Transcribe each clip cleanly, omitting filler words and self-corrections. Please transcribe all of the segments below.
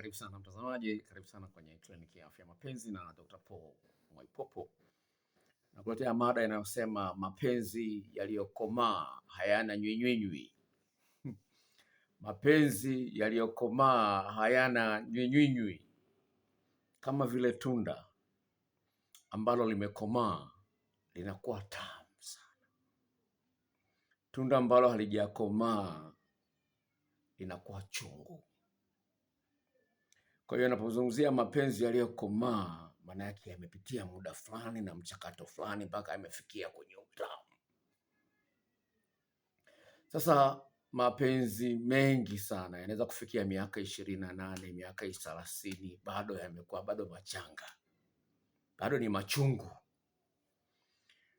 Karibu sana mtazamaji, karibu sana kwenye kliniki ya afya mapenzi na Dr. Paul Mwaipopo. Nakuletea mada inayosema mapenzi yaliyokomaa hayana nywinywinywi. Mapenzi yaliyokomaa hayana nywinywinywi, kama vile tunda ambalo limekomaa linakuwa tamu sana. Tunda ambalo halijakomaa linakuwa chungu. Kwa hiyo napozungumzia mapenzi yaliyokomaa, maana yake yamepitia muda fulani na mchakato fulani mpaka yamefikia kwenye utamu. Sasa mapenzi mengi sana yanaweza kufikia miaka 28, miaka 30, bado yamekuwa bado machanga, bado ni machungu.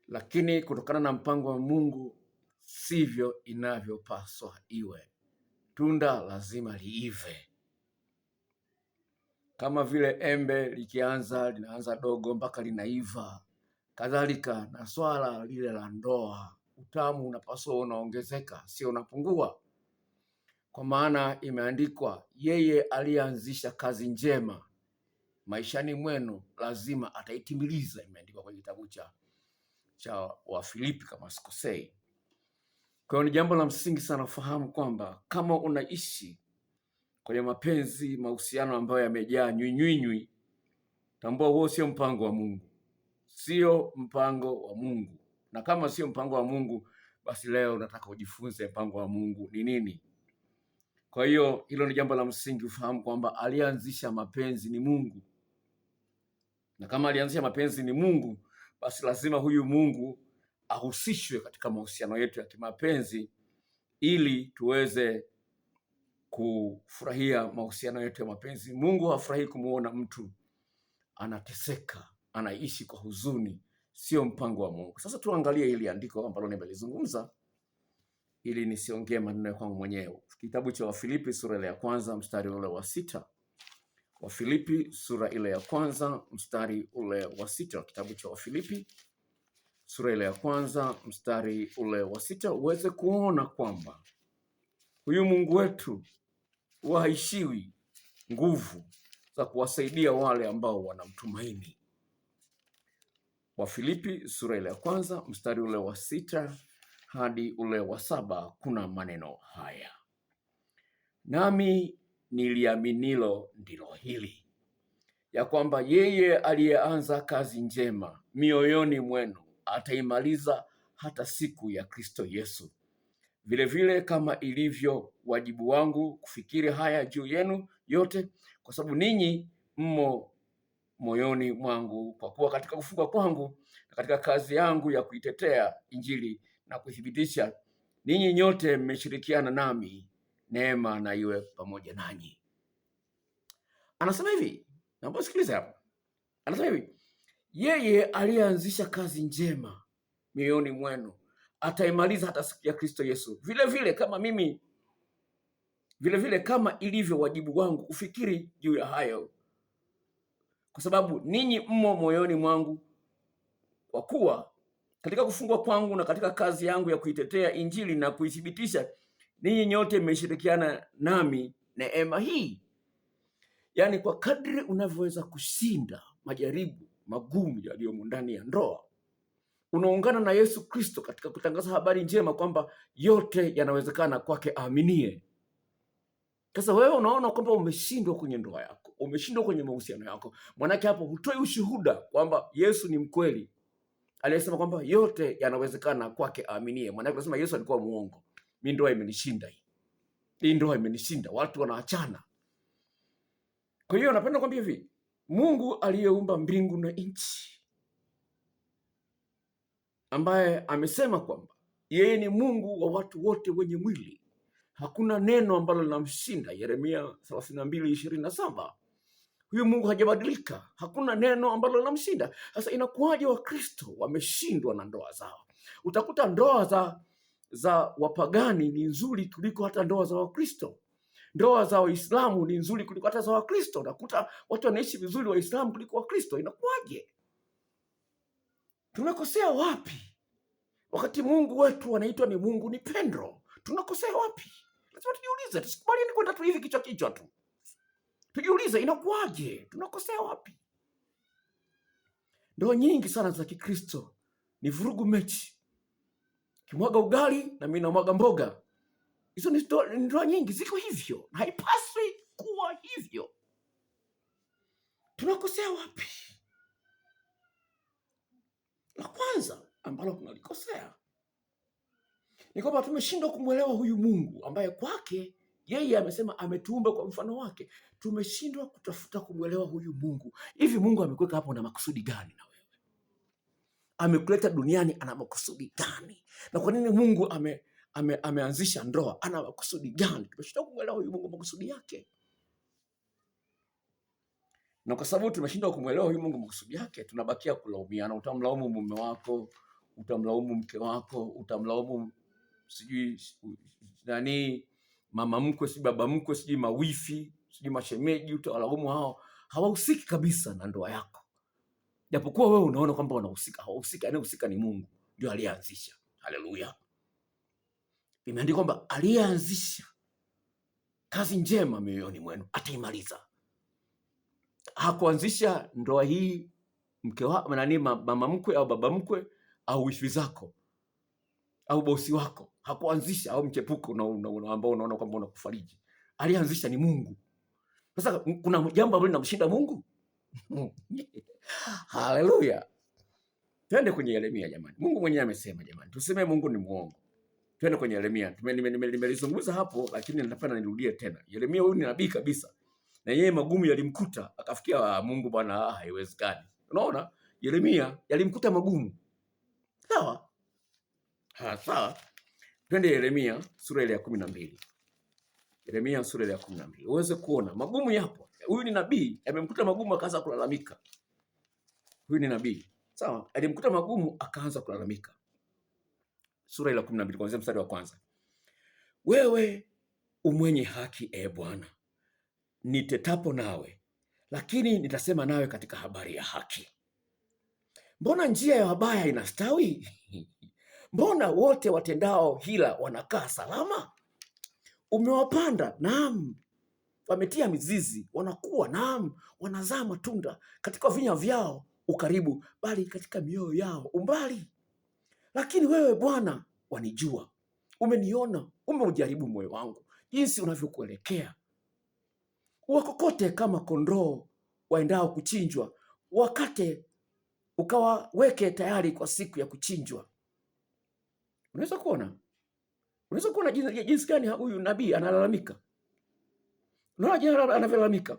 Lakini kutokana na mpango wa Mungu sivyo inavyopaswa iwe. Tunda lazima liive. Kama vile embe linaanza dogo mpaka linaiva, kadhalika na swala lile la ndoa, utamu unapaswa unaongezeka, sio unapungua. Kwa maana imeandikwa, yeye aliyeanzisha kazi njema maishani mwenu lazima ataitimiliza. Imeandikwa kwenye kitabu cha Wafilipi kama sikosei. Kwa hiyo ni jambo la msingi sana fahamu kwamba kama unaishi kwenye mapenzi, mahusiano ambayo yamejaa nywinywinywi, tambua huo sio mpango wa Mungu. Sio mpango wa Mungu. Na kama sio mpango wa Mungu, basi leo nataka ujifunze mpango wa Mungu ni nini. Kwa hiyo hilo ni jambo la msingi, ufahamu kwamba alianzisha mapenzi ni Mungu. Na kama alianzisha mapenzi ni Mungu, basi lazima huyu Mungu ahusishwe katika mahusiano yetu ya kimapenzi ili tuweze kufurahia mahusiano yetu ya mapenzi. Mungu hafurahi kumuona mtu anateseka, anaishi kwa huzuni. Sio mpango wa Mungu. Sasa tuangalie hili andiko ambalo nimelizungumza ili nisiongee maneno ya kwangu mwenyewe. Kitabu cha Wafilipi sura ile ya kwanza mstari ule wa 6. Wafilipi sura ile ya kwanza mstari ule wa 6. Kitabu cha Wafilipi sura ile ya kwanza mstari ule wa 6, uweze kuona kwamba huyu Mungu wetu haishiwi nguvu za kuwasaidia wale ambao wanamtumaini. Wafilipi sura ile ya kwanza mstari ule wa 6 hadi ule wa 7, kuna maneno haya: nami niliaminilo ndilo hili, ya kwamba yeye aliyeanza kazi njema mioyoni mwenu ataimaliza hata siku ya Kristo Yesu. Vilevile kama ilivyo wajibu wangu kufikiri haya juu yenu yote, kwa sababu ninyi mmo moyoni mwangu, kwa kuwa katika kufunga kwangu na katika kazi yangu ya kuitetea Injili na kuithibitisha, ninyi nyote mmeshirikiana nami. Neema na iwe pamoja nanyi. Anasema hivi, naomba sikiliza hapo. Anasema hivi, yeye aliyeanzisha kazi njema mioyoni mwenu ataimaliza hata siku ya Kristo Yesu. Vile kama ilivyo wajibu wangu kufikiri juu ya hayo, kwa sababu ninyi mmo moyoni mwangu, kwa kuwa katika kufungwa kwangu na katika kazi yangu ya kuitetea Injili na kuithibitisha, ninyi nyote mmeshirikiana nami neema hii. Yaani, kwa kadri unavyoweza kushinda majaribu magumu yaliyomo ndani ya ndoa, unaungana na Yesu Kristo katika kutangaza habari njema kwamba yote yanawezekana kwake aaminie. Sasa wewe unaona kwamba umeshindwa kwenye ndoa yako, umeshindwa kwenye mahusiano yako, manake hapo hutoi ushuhuda kwamba Yesu ni mkweli aliyesema kwamba yote yanawezekana kwake aaminie. Manake unasema Yesu alikuwa muongo, mimi ndoa imenishinda hii ndoa imenishinda, watu wanaachana. Kwa hiyo napenda kwambia hivi, Mungu aliyeumba mbingu na nchi, ambaye amesema kwamba yeye ni Mungu wa watu wote wenye mwili, hakuna neno ambalo linamshinda. Yeremia 32:27. Huyu Mungu hajabadilika, hakuna neno ambalo linamshinda. Sasa inakuwaje Wakristo wameshindwa na ndoa zao? Utakuta ndoa za wapagani ni nzuri kuliko hata ndoa za Wakristo. Ndoa za Waislamu ni nzuri kuliko hata za Wakristo. Utakuta watu wanaishi vizuri Waislamu kuliko Wakristo. Inakuwaje? Tunakosea wapi? Wakati Mungu wetu anaitwa ni Mungu ni pendo. Tunakosea wapi? Lazima tujiulize, tusikubali kwenda tu hivi kichwa tu. Tujiulize, inakuwaje? Tunakosea wapi? Ndoa nyingi sana za Kikristo ni vurugu mechi, kimwaga ugali na mimi namwaga mboga. Hizo ni ndoa nyingi ziko hivyo, na haipaswi kuwa hivyo. Tunakosea wapi? La kwanza ambalo tunalikosea ni kwamba tumeshindwa kumwelewa huyu Mungu ambaye kwake yeye amesema ametuumba kwa mfano wake. Tumeshindwa kutafuta kumwelewa huyu Mungu. Hivi Mungu amekuweka hapo na makusudi gani na wewe? Amekuleta duniani ana makusudi gani? Na kwa nini Mungu ameanzisha ndoa? Ana makusudi gani? Tumeshindwa kumwelewa huyu Mungu makusudi yake. Na kwa sababu tumeshindwa kumwelewa huyu Mungu makusudi yake, tunabakia kulaumiana. Utamlaumu mume wako, utamlaumu mke wako, utamlaumu sijui nani, mama mkwe, sijui baba mkwe, sijui mawifi, sijui mashemeji, utawalaumu hao. Hawahusiki kabisa na ndoa yako. Japokuwa wewe unaona kwamba wanahusika, hawahusika. Anayehusika ni Mungu, ndio aliyeanzisha. Haleluya. Imeandikwa kwamba aliyeanzisha kazi njema mioyoni mwenu ataimaliza. Hakuanzisha ndoa hii mke wako nani, mama mkwe au baba mkwe au wifi zako au bosi wako. Hakuanzisha, au mchepuko ambao unaona kwamba unakufariji. Alianzisha ni Mungu. Sasa kuna jambo ambalo linamshinda Mungu? Haleluya. Twende kwenye Yeremia jamani. Mungu mwenyewe amesema jamani. Tuseme Mungu ni muongo. Twende kwenye Yeremia. Nimelizungumza hapo, lakini nataka nirudie tena. Yeremia huyu ni nabii kabisa. Na yeye magumu yalimkuta, akafikia Mungu bwana, haiwezekani. Unaona? Yeremia yalimkuta magumu. Sawa? Sawa. Twende Yeremia sura ile ya 12. Yeremia sura ile ya 12. Uweze kuona magumu yapo. Huyu ni nabii, amemkuta magumu akaanza kulalamika. Huyu ni nabii. Sawa? Alimkuta magumu akaanza kulalamika. Sura ile ya 12 kuanzia mstari wa kwanza. Wewe umwenye haki, Bwana, nitetapo nawe, lakini nitasema nawe katika habari ya haki. Mbona njia ya wabaya inastawi? Mbona wote watendao hila wanakaa salama? Umewapanda, naam, wametia mizizi, wanakuwa, naam, wanazaa matunda. Katika vinywa vyao ukaribu, bali katika mioyo yao umbali. Lakini wewe Bwana wanijua, umeniona, umeujaribu moyo wangu, jinsi unavyokuelekea. Wakokote kama kondoo waendao kuchinjwa, wakate ukawaweke tayari kwa siku ya kuchinjwa. Unaweza kuona jinsi gani huyu nabii analalamika. Unaona jinsi anavyolalamika.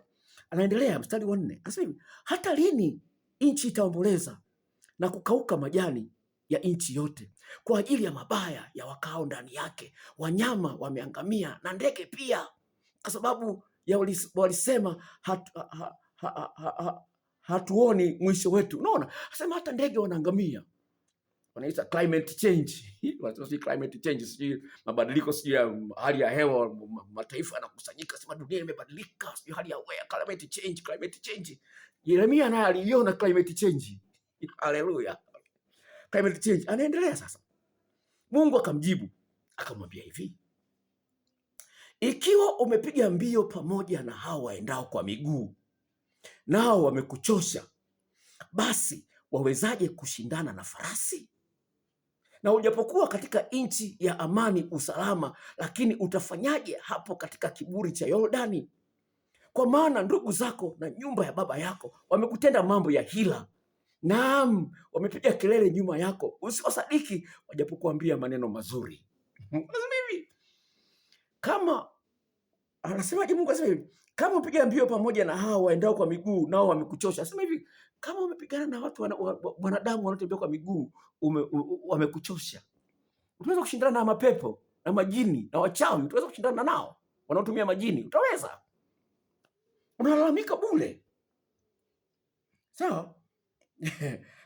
Anaendelea mstari wa 4. Anasema, hata lini nchi itaomboleza na kukauka majani ya nchi yote kwa ajili ya mabaya ya wakao ndani yake? Wanyama wameangamia na ndege pia, kwa sababu ya walisema hatuoni mwisho wetu. Unaona? Anasema hata ndege wanaangamia. Wanaita climate change. Wanasema climate change, sijui mabadiliko, sijui ya hali ya hewa, mataifa yanakusanyika, sema dunia imebadilika, sijui hali ya hewa, climate change. Yeremia naye aliona climate change. Haleluya. Climate change. Anaendelea sasa. Mungu akamjibu, akamwambia hivi, ikiwa umepiga mbio pamoja na hao waendao kwa miguu, nao wamekuchosha, basi wawezaje kushindana na farasi? Na ujapokuwa katika nchi ya amani usalama, lakini utafanyaje hapo katika kiburi cha Yordani? Kwa maana ndugu zako na nyumba ya baba yako wamekutenda mambo ya hila, naam, wamepiga kelele nyuma yako. Usiwasadiki wajapokuambia maneno mazuri. Kama anasemaje Mungu? Anasema hivi, kama upiga mbio pamoja na hao waendao kwa miguu, nao wamekuchosha. Anasema hivi, kama umepigana na watu wanadamu wanaotembea kwa miguu, wamekuchosha. Utaweza kushindana na mapepo na majini na wachawi? Utaweza kushindana nao wanaotumia majini? Utaweza? Unalalamika bure. Sawa?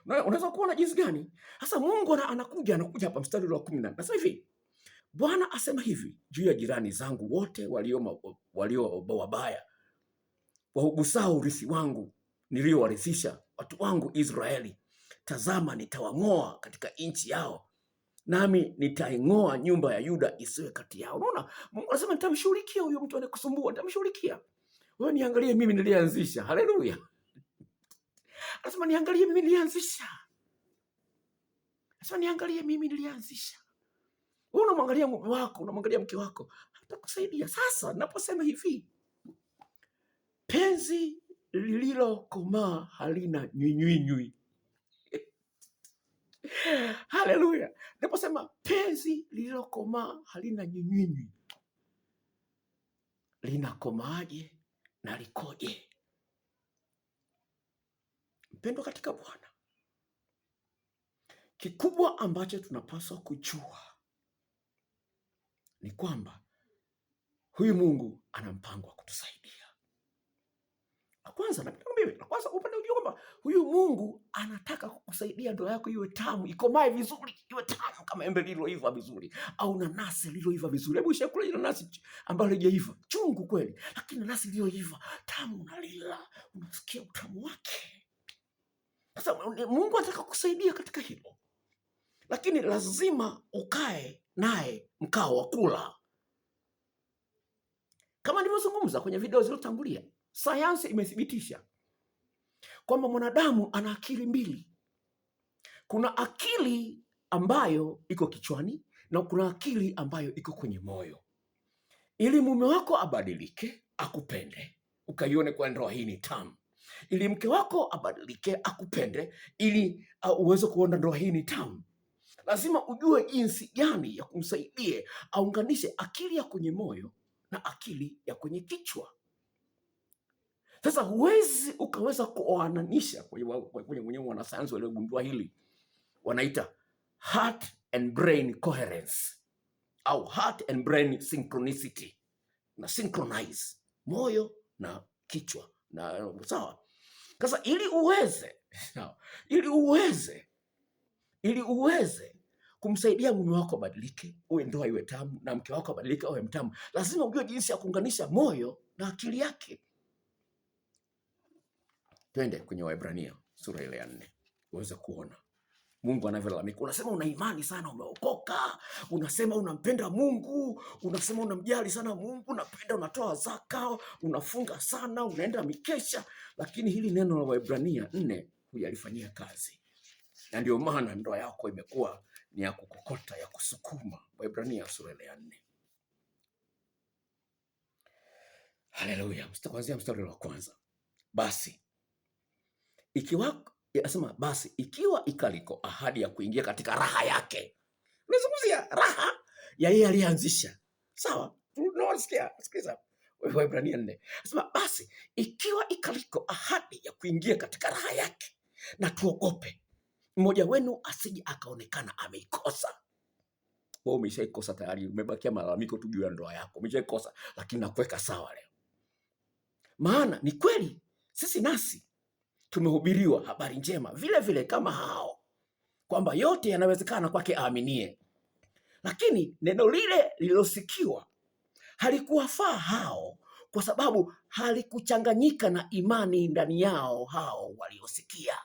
Unaweza kuona jinsi gani? Sasa Mungu anakuja hapa mstari wa 10. Anasema hivi, Bwana asema hivi juu ya jirani zangu wote walio wabaya, waugusao urithi wangu niliowarithisha watu wangu Israeli. Tazama, nitawang'oa katika nchi yao, nami nitaing'oa nyumba ya Yuda isiwe kati yao. Unaona? Mungu anasema nitamshughulikia huyo mtu anayekusumbua, nitamshughulikia. Wewe niangalie mimi nilianzisha. Haleluya. Anasema niangalie mimi nilianzisha. Anasema niangalie mimi nilianzisha. Wewe unamwangalia mume wako, unamwangalia mke wako, hatakusaidia. Sasa naposema hivi, penzi lililokomaa halina nywinywinywi. Haleluya. Naposema penzi lililokomaa halina nywinywinywi, linakomaaje na likoje? Mpendwa katika Bwana, kikubwa ambacho tunapaswa kujua ni kwamba huyu Mungu ana mpango wa kutusaidia. Kwanza upende ujue kwamba huyu Mungu anataka kukusaidia ndoa yako iwe tamu, ikomae vizuri, iwe tamu kama embe lililoiva vizuri au nanasi lililoiva vizuri. Hebu shakula ile nanasi ambayo haijaiva, chungu kweli, lakini nanasi lililoiva tamu, unalila, unasikia utamu wake. Sasa Mungu anataka kukusaidia katika hilo, lakini lazima ukae naye mkao wa kula. Kama nilivyozungumza kwenye video zilizotangulia, sayansi imethibitisha kwamba mwanadamu ana akili mbili. Kuna akili ambayo iko kichwani na kuna akili ambayo iko kwenye moyo. Ili mume wako abadilike, akupende, ukaione kwa ndoa hii ni tamu. Ili mke wako abadilike, akupende, ili uweze kuona ndoa hii ni tamu, lazima ujue jinsi gani ya kumsaidia aunganishe akili ya kwenye moyo na akili ya kwenye kichwa. Sasa huwezi ukaweza kuoananisha, kwenye wanasayansi waliogundua hili wanaita heart and brain coherence au heart and brain synchronicity, na synchronize moyo na kichwa na sawa. Sasa ili uweze kumsaidia mume wako abadilike, uwe ndoa iwe tamu, na mke wako abadilike awe mtamu, lazima ujue jinsi ya kuunganisha moyo na akili yake. Twende kwenye Waebrania sura ile ya 4 uweze kuona Mungu anavyolalamika. Unasema una imani sana, umeokoka, unasema unampenda Mungu, unasema unamjali sana Mungu, unapenda, unatoa zaka, unafunga sana, unaenda mikesha, lakini hili neno la Waebrania 4 hujalifanyia kazi, na ndio maana ndoa yako imekuwa ni ya kukokota, ya kusukuma. Waebrania sura ile ya 4. Haleluya. Kuanzia mstari wa kwanza. Basi ikiwa ikaliko ahadi ya kuingia katika raha yake. Unazungumzia raha ya yeye alianzisha. Sawa? Unasikia? Sikiza. Waebrania 4. Anasema basi ikiwa ikaliko ahadi ya kuingia katika raha yake, na tuogope mmoja wenu asije akaonekana ameikosa. Wewe umeshaikosa tayari, umebakia malalamiko tu juu ya ndoa yako. Umeshaikosa, lakini nakuweka sawa leo. Maana ni kweli sisi nasi tumehubiriwa habari njema vile vile kama hao, kwamba yote yanawezekana kwake aaminie. Lakini neno lile lililosikiwa halikuwafaa hao, kwa sababu halikuchanganyika na imani ndani yao hao waliosikia.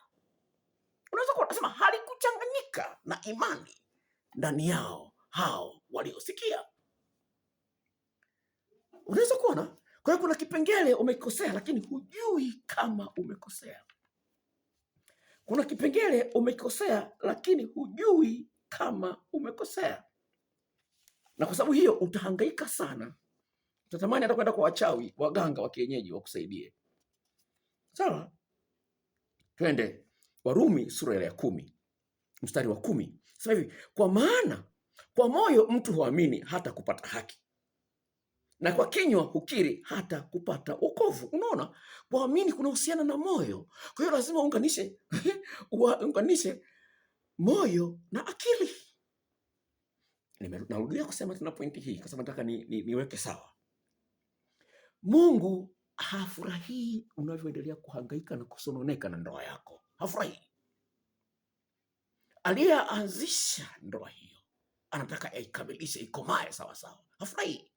Unaweza kusema halikuchanganyika na imani ndani yao hao waliosikia. Unaweza kuona, kwa hiyo kuna kipengele umekosea, lakini hujui kama umekosea. Kuna kipengele umekosea, lakini hujui kama umekosea. Na kwa sababu hiyo utahangaika sana. Utatamani hata kwenda kwa wachawi, waganga wa kienyeji wakusaidie. Sawa? Twende Warumi sura ya 10 mstari wa 10. Sasa hivi, kwa maana kwa moyo mtu huamini hata kupata haki, na kwa kinywa hukiri hata kupata wokovu. Unaona, kuamini kunahusiana na moyo. Kwa hiyo lazima unganishe moyo na akili. Narudia kusema tena pointi hii kwa sababu nataka niweke sawa. Mungu hafurahii unavyoendelea kuhangaika na kusononeka na ndoa yako. Hafurahii. Aliyeanzisha ndoa hiyo anataka aikamilishe, ikomae sawa sawa. Hafurahii.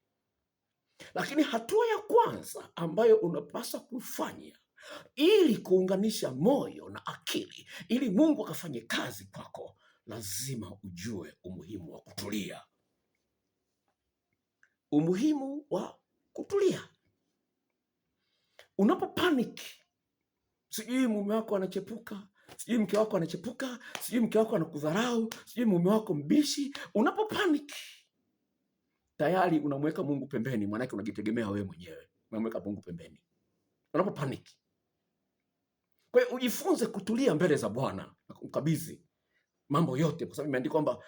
Lakini hatua ya kwanza ambayo unapaswa kufanya ili kuunganisha moyo na akili, ili Mungu akafanye kazi kwako, lazima ujue umuhimu wa kutulia. Umuhimu wa kutulia. Unapo panic, sijui mume wako anachepuka, sijui mke wako anachepuka, sijui mke wako anakudharau, sijui mume wako mbishi, unapo panic tayari unamweka Mungu pembeni, maana yake unajitegemea wewe mwenyewe. Unamweka Mungu pembeni unapo panic. Kwa hiyo ujifunze kutulia mbele za Bwana na kumkabidhi mambo yote, kwa sababu imeandikwa kwamba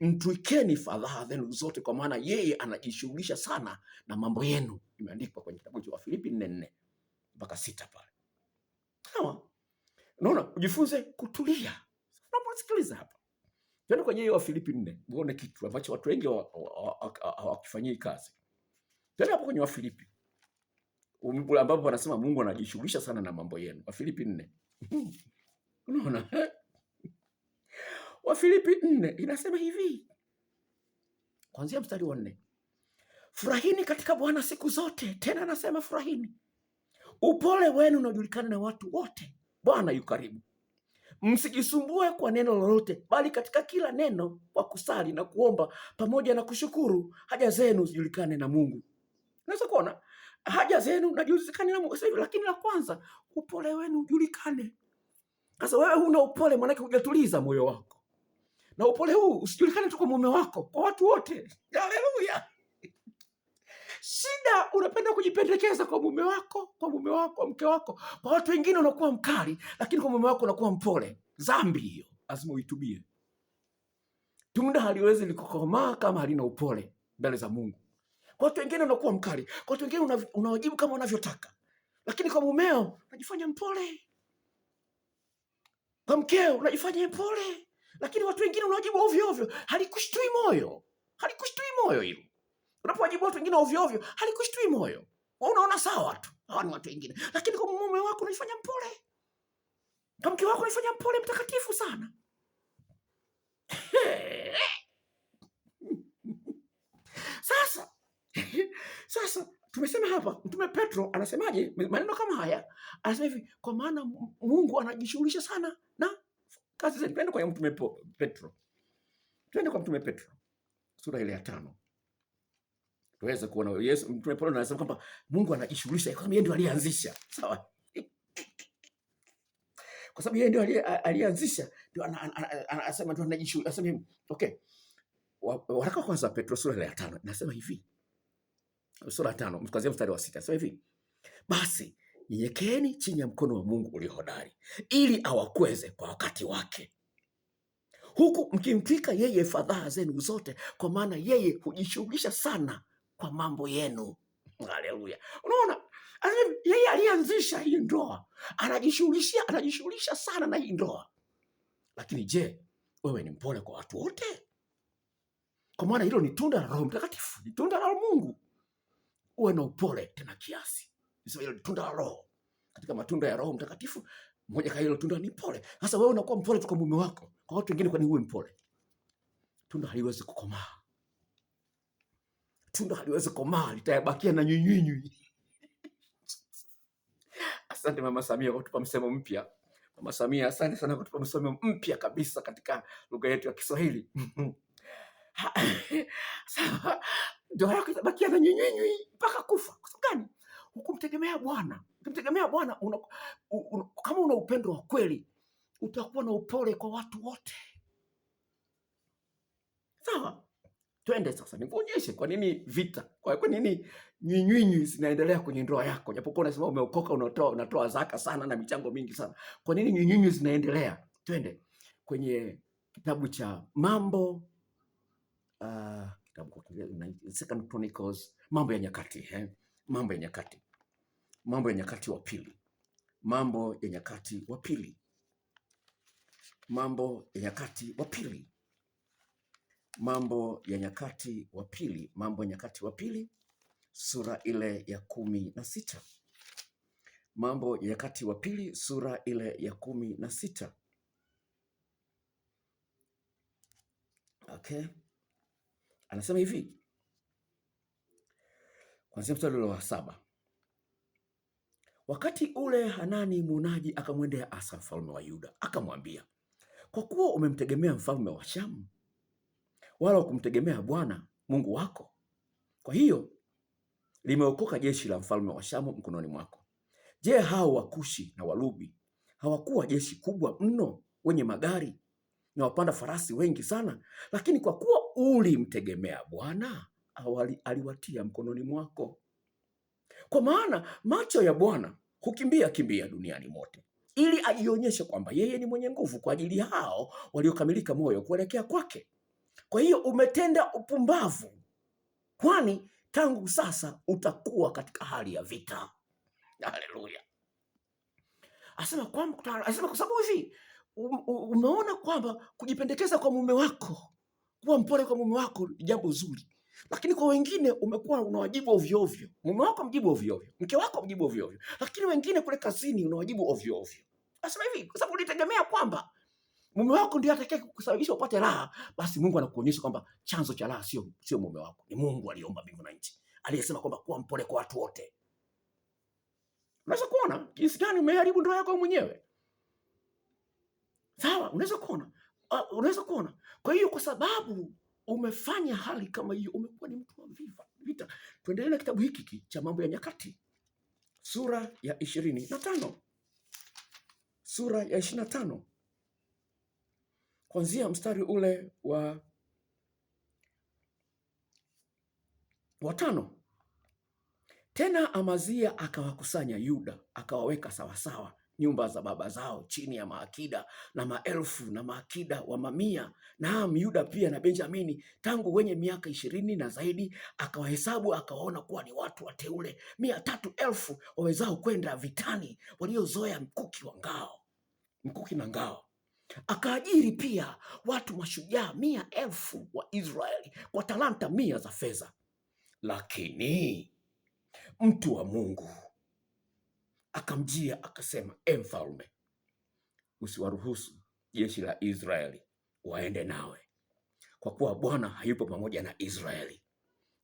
mtwikeni fadhaa zenu zote, kwa maana yeye anajishughulisha sana na mambo yenu. Imeandikwa kwenye kitabu cha Wafilipi 4:4 mpaka 6 pale. Sawa? Unaona, ujifunze kutulia. Unaposikiliza hapa, twende kwenye hiyo Wafilipi 4 uone kitu ambacho watu wengi hawakifanyii kazi. Twende hapo kwenye Wafilipi ambapo wanasema Mungu anajishughulisha sana na mambo yenu. Wafilipi 4 unaona, Wafilipi 4 inasema hivi, kuanzia mstari wa 4: furahini katika Bwana siku zote. Tena anasema furahini. Upole wenu unajulikana na watu wote. Bwana yu karibu. Msijisumbue kwa neno lolote, bali katika kila neno kwa kusali na kuomba pamoja na kushukuru, haja zenu zijulikane na Mungu. Unaweza kuona haja zenu najulikane na Mungu. Lakini la kwanza, upole wenu ujulikane. Sasa wewe huna upole, maana yake hujatuliza moyo wako. Na upole huu usijulikane tu kwa mume wako, kwa watu wote. Haleluya. Shida unapenda kujipendekeza kwa mume wako, kwa mke wako. Kwa watu wengine unakuwa mkali, lakini kwa mume wako unakuwa mpole. Dhambi hiyo, lazima uitubie. Tunda haliwezi likukomaa kama halina upole mbele za Mungu. Kwa watu wengine unakuwa mkali, kwa watu wengine unawajibu kama unavyotaka, lakini kwa mumeo unajifanya mpole. Kwa mkeo unajifanya mpole, lakini watu wengine unawajibu ovyo ovyo. Halikushtui moyo hilo. Unapowajibu watu wengine ovyo ovyo, halikushtui moyo. Unaona sawa tu, hawa ni watu wengine, lakini kwa mume wako unajifanya mpole. Kwa mke wako unajifanya mpole, mtakatifu sana. Sasa tumesema hapa, Mtume Petro anasemaje maneno kama haya? Anasema hivi, kwa maana Mungu anajishughulisha sana na kazi zetu. Twende kwa Mtume Petro. Twende kwa Mtume Petro sura ile ya 5. Tuweze kuona Yesu. Mtume Petro anasema kwamba Mungu anajishughulisha kwa sababu yeye ndiye alianzisha. Sawa? Kwa sababu yeye ndiye alianzisha, ndio anasema ndio anajishughulisha. Anasema okay. Waraka kwanza Petro sura ile ya 5 nasema hivi. Sura 5 mkaanzia mstari wa 6. Anasema hivi, basi nyenyekeeni chini ya mkono wa Mungu ulio hodari, ili awakweze kwa wakati wake, huku mkimtwika yeye fadhaa zenu zote, kwa maana yeye hujishughulisha sana kwa mambo yenu. Haleluya. Unaona, yeye alianzisha hii ndoa, anajishughulisha sana na hii ndoa. Lakini je, wewe ni mpole kwa watu wote? Kwa maana hilo ni tunda la Roho Mtakatifu, ni tunda la Mungu. Uwe na upole tena kiasi. Hilo ni tunda la Roho. Katika matunda ya Roho Mtakatifu, moja kati ya hilo tunda ni pole. Sasa wewe unakuwa mpole tu kwa mume wako, kwa watu wengine kwani uwe mpole? Tunda haliwezi kukomaa. Tunda haliwezi kukomaa, litabakia na nywinywi. Asante Mama Samia kwa kutupa msemo mpya. Mama Samia, asante sana kwa kutupa msemo mpya kabisa katika lugha yetu ya Kiswahili. Sawa, ndoa yako itabakia na nywinywi mpaka kufa. Kwa sababu gani? Hukumtegemea Bwana. Ukimtegemea Bwana, kama una upendo wa kweli, utakuwa na upole kwa watu wote. Sawa? Twende sasa nikuonyeshe kwa nini vita, kwa nini nywinywi zinaendelea kwenye ndoa yako. Japokuwa unasema umeokoka, unatoa zaka sana na michango mingi sana. Kwa nini nywinywi zinaendelea? Twende kwenye kitabu cha Mambo, kitabu kwa Kiingereza Second Chronicles, Mambo ya Nyakati, Mambo ya Nyakati. Mambo ya Nyakati wa pili. Mambo ya Nyakati wa pili. Mambo ya Nyakati wa pili. Mambo ya Nyakati wa pili. Mambo ya Nyakati wa pili sura ile ya 16. Mambo ya Nyakati wa pili sura ile ya 16. Okay. Anasema hivi, kuanzia mstari wa 7. Wakati ule Hanani mwonaji akamwendea Asa mfalme wa Yuda, akamwambia, kwa kuwa umemtegemea mfalme wa Shamu, wala kumtegemea Bwana Mungu wako, kwa hiyo limeokoka jeshi la mfalme wa Shamu mkononi mwako. Je, hao Wakushi na Walubi hawakuwa jeshi kubwa mno, wenye magari na wapanda farasi wengi sana? Lakini kwa kuwa ulimtegemea Bwana, aliwatia mkononi mwako. Kwa maana macho ya Bwana hukimbia kimbia duniani mote, ili ajionyeshe kwamba yeye ni mwenye nguvu kwa ajili hao waliokamilika moyo kuelekea kwake. Kwa hiyo umetenda upumbavu, kwani tangu sasa utakuwa katika hali ya vita. Haleluya. Asema kwa sababu hivi umeona kwamba kujipendekeza kwa mume wako, kuwa mpole kwa mume wako ni jambo zuri, lakini kwa wengine umekuwa unawajibu ovyo ovyo. Mume wako mjibu ovyo ovyo, mke wako mjibu ovyo ovyo, lakini wengine kule kazini unawajibu ovyo ovyo. Asema hivi kwa sababu ulitegemea kwamba mume wako ndiye atakaye kusababisha upate raha, basi Mungu anakuonyesha kwamba chanzo cha raha sio mume wako, ni Mungu aliyeumba mbingu na nchi, aliyesema kwamba kuwa mpole kwa watu wote. Unaweza kuona jinsi gani umeharibu ndoa yako mwenyewe. Sawa, unaweza kuona. Kwa hiyo kwa sababu umefanya hali kama hiyo, umekuwa ni mtu wa vita. Tuendelee na kitabu hiki cha Mambo ya Nyakati sura ya 25. Sura ya 25 kuanzia mstari ule wa 5. Tena Amazia akawakusanya Yuda, akawaweka sawasawa nyumba za baba zao chini ya maakida na maelfu na maakida wa mamia, naam Yuda pia na Benjamini, tangu wenye miaka 20 na zaidi, akawahesabu akawaona kuwa ni watu wateule 300,000 wawezao kwenda vitani, waliozoea mkuki na ngao. Akaajiri pia watu mashujaa 100,000 wa Israeli kwa talanta 100 za fedha. Lakini mtu wa Mungu akamjia akasema, mfalme, usiwaruhusu jeshi la Israeli waende nawe, kwa kuwa Bwana hayupo pamoja na Israeli,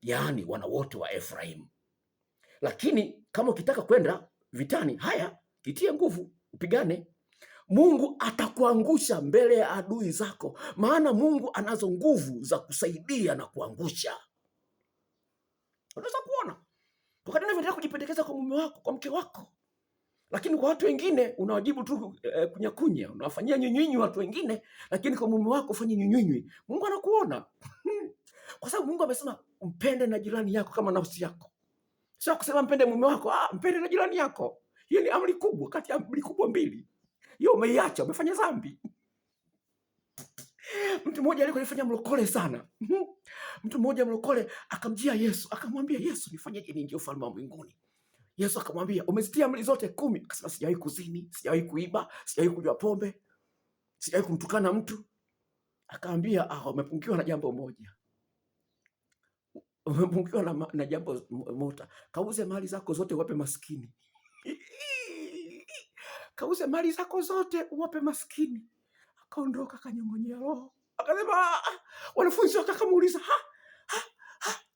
yaani wana wote wa Efraimu. Lakini kama ukitaka kwenda vitani, haya, kitie nguvu, upigane. Mungu atakuangusha mbele ya adui zako, maana Mungu anazo nguvu za kusaidia na kuangusha. Unaweza kuona wakati unataka kujipendekeza kwa mume wako, kwa mke wako, lakini kwa watu wengine unawajibu tu kunyakunya, unawafanyia nyunyunyu watu wengine, lakini kwa mume wako ufanye nyunyunyu. Mungu anakuona. Kwa sababu Mungu amesema mpende na jirani yako kama nafsi yako. Sio kusema mpende mume wako, mpende na jirani yako. Hiyo ni amri kubwa kati ya amri kubwa 2. Hiyo umeiacha, umefanya dhambi. Mtu mmoja alifanya mlokole sana. Mtu mmoja mlokole akamjia Yesu, akamwambia Yesu, nifanyeje niingie ufalme wa mbinguni? Yesu akamwambia, umezitia amri zote 10? Akasema, sijawahi kuzini, sijawahi kuiba, sijawahi kunywa pombe, sijawahi kumtukana mtu. Akaambia, umepungukiwa na jambo moja. Umepungukiwa na jambo moja. Kauze mali zako zote uwape maskini. Kauze mali zako zote uwape maskini. Akaondoka akanyong'onyea roho. Akasema, wanafunzi wakamuuliza,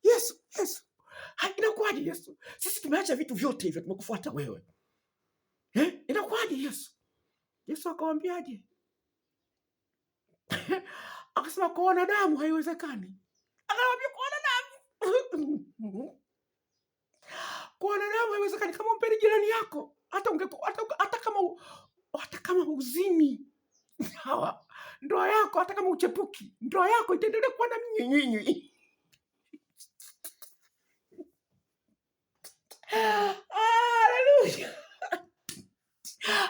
Yesu, inakuwaje Yesu? Sisi tumeacha vitu vyote hivyo tumekufuata wewe. Inakuwaje Yesu? Yesu akamwambiaje? Akasema, kwa wanadamu haiwezekani. Akamwambia, kwa wanadamu. Kwa wanadamu haiwezekani. Kama umpende jirani yako, hata kama uzini, hawa ndoa yako, hata kama uchepuki, ndoa yako itaendelea kuwa na mnyinyi. Haleluya.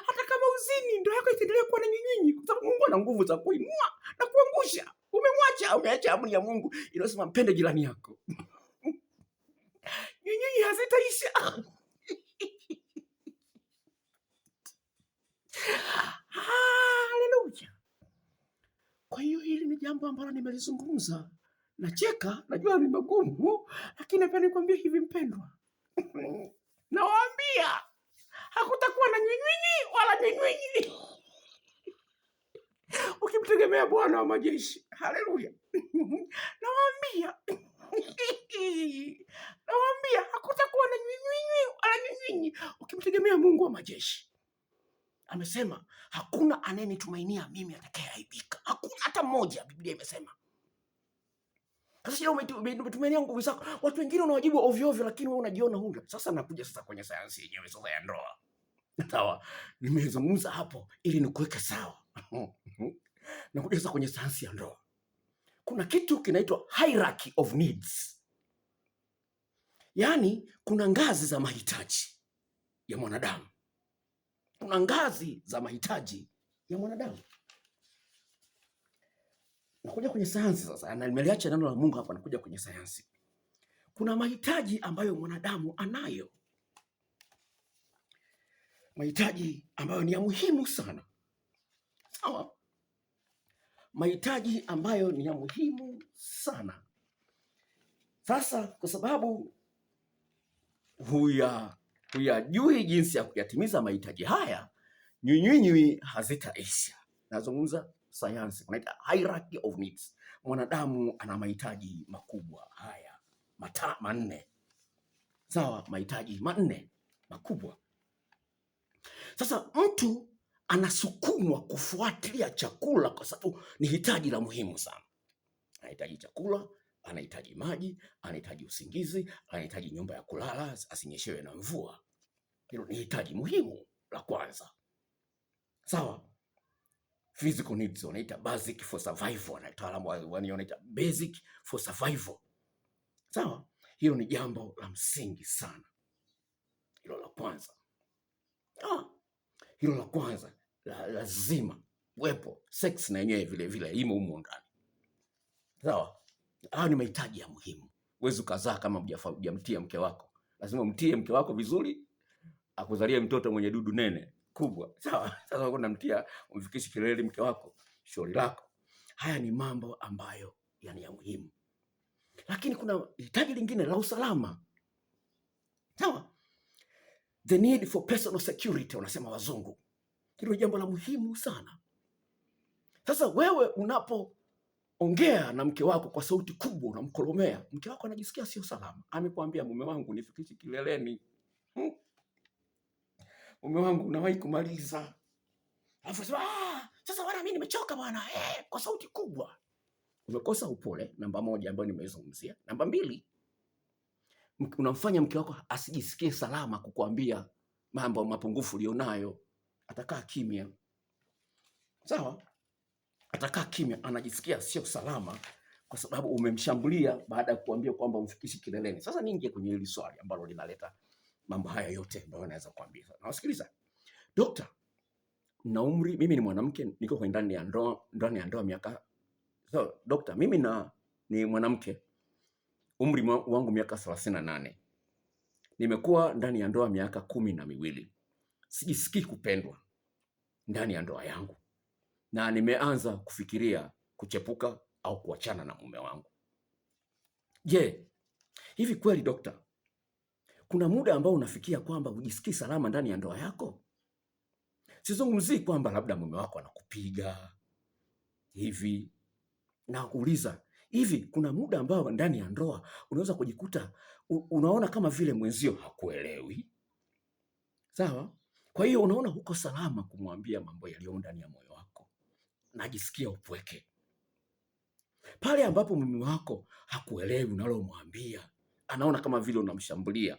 Hata kama uzini, ndoa yako itaendelea kuwa na nyinyi, kwa sababu Mungu ana nguvu za kuinua na kuangusha. Umeacha amri ya Mungu inasema mpende jirani yako. Nyinyi hazitaisha. Haleluya. Kwa hiyo hili ni jambo ambalo nimelizungumza. Nacheka, najua ni magumu, lakini napenda nikwambie hivi mpendwa. Nawaambia hakutakuwa na nyinyi wala nyinyi. Ukimtegemea Bwana wa majeshi. Haleluya. Nawaambia hakutakuwa na nyinyi wala nyinyi ukimtegemea Mungu wa majeshi. Amesema hakuna anayenitumainia mimi atakayeaibika. Hakuna hata mmoja, Biblia imesema. Kwa hiyo hili ni jambo ambalo nimelizungumza. Nacheka, najua ni magumu, lakini napenda nikwambie hivi mpendwa. Nawaambia hakutakuwa na nyinyi wala nyinyi. Ukimtegemea Bwana wa majeshi. Haleluya. Nawaambia hakutakuwa na nyinyi wala nyinyi ukimtegemea Mungu wa majeshi. Amesema hakuna anayenitumainia mimi atakayeaibika. Hakuna hata mmoja, Biblia imesema. Sasa umetumia nguvu zako. Watu wengine unawajibu ovyo ovyo, lakini wewe unajiona huna. Sasa nakuja sasa kwenye sayansi yenyewe sasa ya ndoa. Sawa. Nimezungumza hapo ili nikuweke sawa. Nakuja sasa kwenye sayansi ya ndoa. Kuna kitu kinaitwa hierarchy of needs. Yaani kuna ngazi za mahitaji ya mwanadamu. Kuna ngazi za mahitaji ya mwanadamu. Nakuja kwenye sayansi sasa, na nimeliacha neno la Mungu hapa, nakuja kwenye sayansi. Kuna mahitaji ambayo mwanadamu anayo, mahitaji ambayo ni ya muhimu sana. Sawa? Mahitaji ambayo ni ya muhimu sana. Sasa kwa sababu huyajui jinsi ya kuyatimiza mahitaji haya, nywinywinywi hazitaisha. Nazungumza sayansi, kunaita hierarchy of needs. Mwanadamu ana mahitaji makubwa haya manne. Sawa, mahitaji manne makubwa. Sasa mtu anasukumwa kufuatilia chakula kwa sababu ni hitaji la muhimu sana. Anahitaji chakula, anahitaji maji, anahitaji usingizi, anahitaji nyumba ya kulala, asinyeshewe na mvua. Hilo ni hitaji muhimu la kwanza. Sawa? Physical needs wanaita basic for survival, wataalamu wanaita basic for survival. Sawa? Hilo ni jambo la msingi sana. Hilo la kwanza. Hilo la kwanza lazima wepo. Sex na yenyewe vile vile imo humo ndani. Sawa? Haya ni mahitaji ya muhimu. Huwezi ukazaa kama hujamtia mke wako. Lazima umtie mke wako vizuri, akuzalie mtoto mwenye dudu nene kubwa. Sawa? Sasa unamtia, umfikishe kilele mke wako, shauri lako. Haya ni mambo ambayo yani ya muhimu. Lakini kuna hitaji lingine la usalama. Sawa? The need for personal security, wanasema wazungu. Hilo jambo la muhimu sana. Sasa wewe unapoongea na mke wako kwa sauti kubwa, unamkolomea, mke wako anajisikia sio salama. Amekwambia, mume wangu nifikishe kileleni. Mume wangu unawahi kumaliza. Alafu sasa bwana mimi nimechoka bwana. Kwa sauti kubwa. Umekosa upole, namba moja ambayo nimeizungumzia. Namba mbili, unamfanya mke wako asijisikie salama kukuambia mambo mapungufu ulionayo. Atakaa kimya. Sawa? Atakaa kimya, anajisikia sio salama kwa sababu umemshambulia baada ya kuambia kwamba umfikishi kileleni. Sasa niingie kwenye hili swali ambalo linaleta mambo haya yote ambayo naweza kuambia. Na wasikiliza. Dokta, na umri, mimi ni mwanamke, niko kwa ndani ya ndoa miaka. So, dokta, mimi ni mwanamke, umri wangu miaka 38. Nimekuwa ndani ya ndoa miaka 12. Sijisikii kupendwa ndani ya ndoa yangu. Na nimeanza kufikiria kuchepuka au kuachana na mume wangu. Je, hivi kweli dokta, kuna muda ambao unafikia kwamba hujisikii salama ndani ya ndoa yako? Sizungumzii kwamba labda mume wako anakupiga hivi. Na kuuliza, hivi kuna muda ambao ndani ya ndoa unaweza kujikuta unaona kama vile mwenzio hakuelewi. Sawa? Kwa hiyo unaona huko salama kumwambia mambo yaliyo ndani ya moyo wako. Najisikia upweke. Pale ambapo mume wako hakuelewi unalomwambia, anaona kama vile unamshambulia.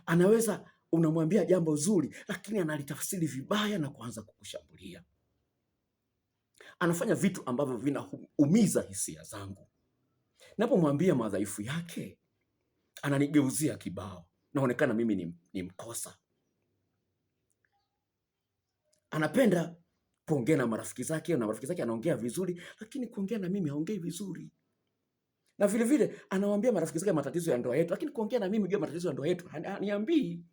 Anaweza unamwambia jambo zuri lakini analitafsiri vibaya na kuanza kukushambulia. Anafanya vitu ambavyo vinaumiza hisia zangu. Napomwambia madhaifu yake, ananigeuzia kibao. Naonekana mimi ni mkosa. Anapenda kuongea na marafiki zake, na marafiki zake anaongea vizuri, lakini kuongea na mimi haongei vizuri. Na vile vile anawaambia marafiki zake matatizo ya ndoa yetu, lakini kuongea na mimi juu ya matatizo ya ndoa yetu haniambii.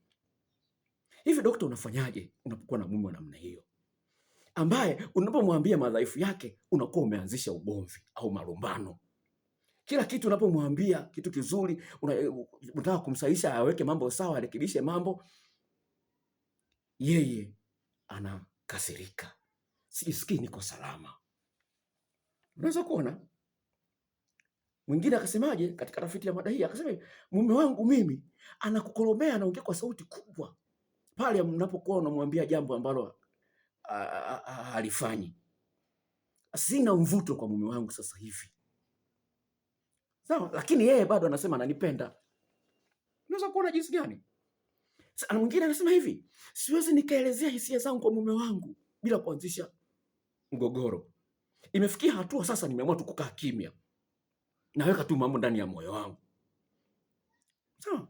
Hivi dokta, unafanyaje unapokuwa na mume wa namna hiyo, ambaye unapomwambia madhaifu yake unakuwa umeanzisha ugomvi au malumbano? Kila kitu unapomwambia kitu kizuri, unataka kumsaidisha aweke mambo sawa, arekebishe mambo, yeye anakasirika. Sijisikii niko salama. Unaweza kuona mwingine akasemaje katika tafiti ya mada hii, akasema mume wangu mimi anakukolomea, anaongea kwa sauti kubwa pale mnapokuwa unamwambia jambo ambalo halifanyi. Sina mvuto kwa mume wangu sasa hivi. Sawa, lakini yeye bado anasema ananipenda. Unaweza kuona jinsi gani? Sasa mwingine anasema hivi, siwezi nikaelezea hisia zangu kwa mume wangu bila kuanzisha mgogoro. Imefikia hatua sasa nimeamua tu kukaa kimya. Naweka tu mambo ndani ya moyo wangu. Sawa?